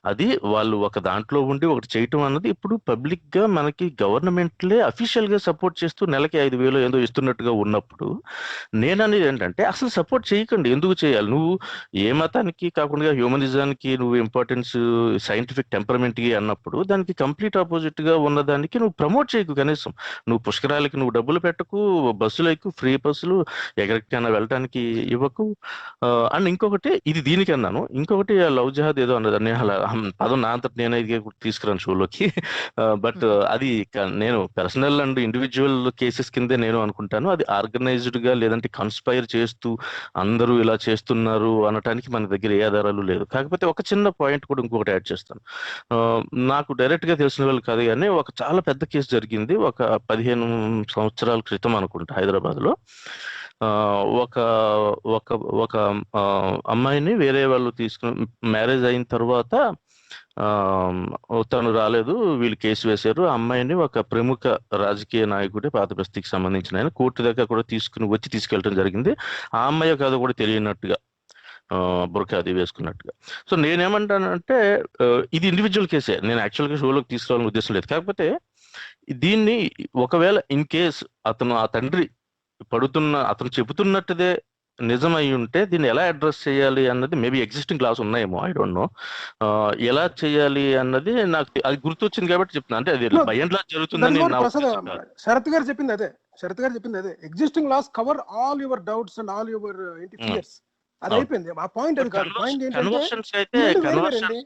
అది వాళ్ళు ఒక దాంట్లో ఉండి ఒకటి చేయటం అన్నది ఇప్పుడు పబ్లిక్ గా మనకి గవర్నమెంట్లే అఫీషియల్ గా సపోర్ట్ చేస్తూ నెలకి 5,000 ఏదో ఇస్తున్నట్టుగా ఉన్నప్పుడు, నేననేది ఏంటంటే అసలు సపోర్ట్ చేయకండి. ఎందుకు చేయాలి? నువ్వు ఏ మతానికి కాకుండా హ్యూమనిజానికి నువ్వు ఇంపార్టెన్స్, సైంటిఫిక్ టెంపర్మెంట్ కి అన్నప్పుడు దానికి కంప్లీట్ ఆపోజిట్ గా ఉన్నదానికి నువ్వు ప్రమోట్ చేయకు. కనీసం నువ్వు పుష్కరాలకి నువ్వు డబ్బులు పెట్టకు, బస్సులు ఎక్కువ, ఫ్రీ బస్సులు ఎక్కడికైనా వెళ్ళటానికి ఇవ్వకు. అండ్ ఇంకొకటి, ఇది దీనికి అన్నాను, ఇంకొకటి లవ్ జిహాద్ ఏదో అన్నది, నేను పదం నా అంతటి నేను తీసుకురాను షోలోకి. బట్ అది నేను పర్సనల్ అండ్ ఇండివిజువల్ కేసెస్ కిందే నేను అనుకుంటాను. అది ఆర్గనైజ్డ్ గా, లేదంటే కన్స్పైర్ చేస్తూ అందరూ ఇలా చేస్తున్నారు అనటానికి మన దగ్గర ఏ ఆధారాలు లేదు. కాకపోతే ఒక చిన్న పాయింట్ కూడా ఇంకొకటి యాడ్ చేస్తాను. నాకు డైరెక్ట్ గా తెలిసిన వాళ్ళు కాదు, కానీ ఒక చాలా పెద్ద కేసు జరిగింది ఒక 15 సంవత్సరాల క్రితం అనుకుంటా, హైదరాబాద్ లో. ఒక ఒక ఒక అమ్మాయిని వేరే వాళ్ళు తీసుకుని, మ్యారేజ్ అయిన తర్వాత తను రాలేదు, వీళ్ళు కేసు వేశారు. ఆ అమ్మాయిని ఒక ప్రముఖ రాజకీయ నాయకుడి, పాత బస్తీకి సంబంధించిన ఆయన, కోర్టు దగ్గర కూడా తీసుకెళ్ళడం జరిగింది. ఆ అమ్మాయి కాదు కూడా తెలియనట్టుగా, బుర్కా అది వేసుకున్నట్టుగా. సో నేనేమంటానంటే, ఇది ఇండివిజువల్ కేసే, నేను యాక్చువల్గా షోలోకి తీసుకురావాలని ఉద్దేశం లేదు. కాకపోతే దీన్ని ఒకవేళ ఇన్ కేస్ ఆ తండ్రి అతను చెబుతున్నట్టుదే నిజమై ఉంటే దీన్ని ఎలా అడ్రస్ చేయాలి అన్నది, మేబీ ఎగ్జిస్టింగ్ లాస్ ఉన్నాయేమో, ఐ డోంట్ నో. ఎలా చేయాలి అన్నది నాకు అది గుర్తొచ్చింది కాబట్టి చెప్తున్నా. అంటే అది బై అండ్ లార్జ్ జరుగుతుందని శరత్ గారు చెప్పింది అదే. Existing laws cover all your doubts and all your fears. అది అయిపోయింది. ఆ పాయింట్ అది కాదు. పాయింట్ ఏంటంటే,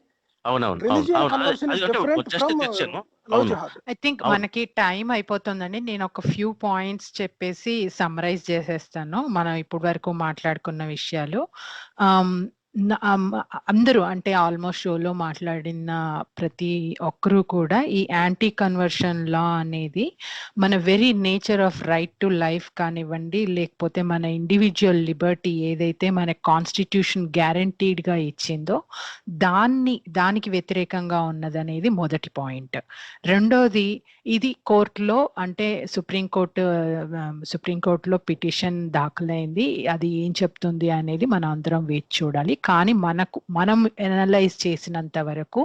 ఐ థింక్ మనకి టైం అయిపోతుందండి. నేను ఒక ఫ్యూ పాయింట్స్ చెప్పేసి సమ్మరైజ్ చేసేస్తాను మనం ఇప్పటి వరకు మాట్లాడుకున్న విషయాలు. అందరూ అంటే ఆల్మోస్ట్ షోలో మాట్లాడిన ప్రతి ఒక్కరూ కూడా ఈ యాంటీ కన్వర్షన్ లా అనేది మన very nature of right to life కానివ్వండి, లేకపోతే మన ఇండివిజువల్ లిబర్టీ ఏదైతే మన కాన్స్టిట్యూషన్ గ్యారంటీడ్గా ఇచ్చిందో దానికి వ్యతిరేకంగా ఉన్నదనేది మొదటి పాయింట్. రెండోది, ఇది కోర్టులో అంటే సుప్రీంకోర్టులో పిటిషన్ దాఖలైంది. అది ఏం చెప్తుంది అనేది మనం అందరం వేచి చూడాలి. కానీ మనం అనలైజ్ చేసినంత వరకు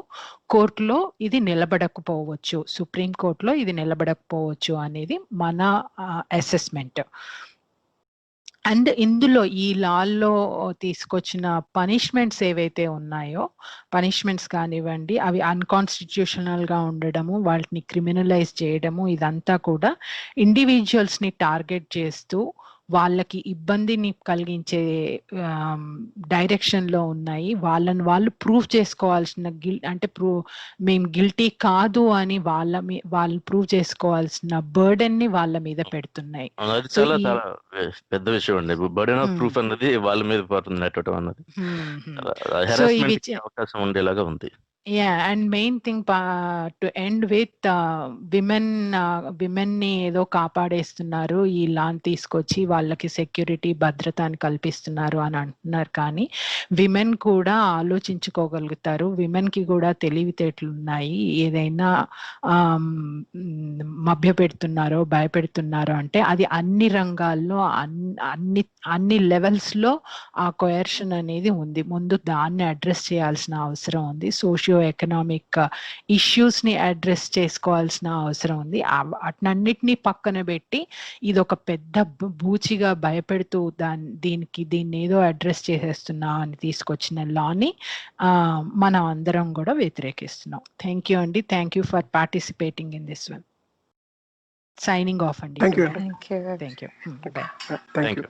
కోర్టులో ఇది నిలబడకపోవచ్చు, సుప్రీంకోర్టులో ఇది నిలబడకపోవచ్చు అనేది మన అసెస్మెంట్. అండ్ ఇందులో ఈ లాల్లో తీసుకొచ్చిన పనిష్మెంట్స్ ఏవైతే ఉన్నాయో, పనిష్మెంట్స్ కానివ్వండి, అవి అన్కాన్స్టిట్యూషనల్ గా ఉండడము, వాటిని క్రిమినలైజ్ చేయడము, ఇదంతా కూడా ఇండివిజువల్స్ ని టార్గెట్ చేస్తూ వాళ్ళకి ఇబ్బందిని కలిగించే డైరెక్షన్ లో ఉన్నాయి. వాళ్ళని వాళ్ళు ప్రూవ్ చేసుకోవాల్సిన అంటే మేము గిల్టీ కాదు అని వాళ్ళు ప్రూవ్ చేసుకోవాల్సిన బర్డెన్ ని వాళ్ళ మీద పెడుతున్నాయి. అది చాలా చాలా పెద్ద విషయం అండి. బర్డెన్ ఆఫ్ ప్రూఫ్ అన్నది వాళ్ళ మీద పడుతుంది అన్నది. హెరాస్మెంట్ అవకాశం ఉండేలాగా ఉంది. Yeah, and main thing to end with women ని ఏదో కాపాడేస్తున్నారు, ఈ లాన్ తీసుకొచ్చి వాళ్ళకి సెక్యూరిటీ భద్రతని కల్పిస్తున్నారు అని అంటున్నారు. కానీ విమెన్ కూడా ఆలోచించుకోగలుగుతారు, విమెన్ కి కూడా తెలివితేటలు ఉన్నాయి. ఏదైనా మభ్య పెడుతున్నారో భయపెడుతున్నారో అంటే అది అన్ని రంగాల్లో అన్ని లెవెల్స్ లో ఆ కోయర్షన్ అనేది ఉంది. ముందు దాన్ని అడ్రస్ చేయాల్సిన అవసరం ఉంది. సోషియో ఎకనామిక్ ఇష్యూస్ ని అడ్రస్ చేసుకోవాల్సిన అవసరం ఉంది. అట్లన్నిటినీ పక్కన పెట్టి ఇది ఒక పెద్ద బూచిగా భయపెడుతూ దీన్ని ఏదో అడ్రస్ చేసేస్తున్నా అని తీసుకొచ్చిన లాని మనం అందరం కూడా వ్యతిరేకిస్తున్నాం. థ్యాంక్ యూ అండి. Thank you for participating in this one. Signing off అండి. Thank you. Thank you. Thank you.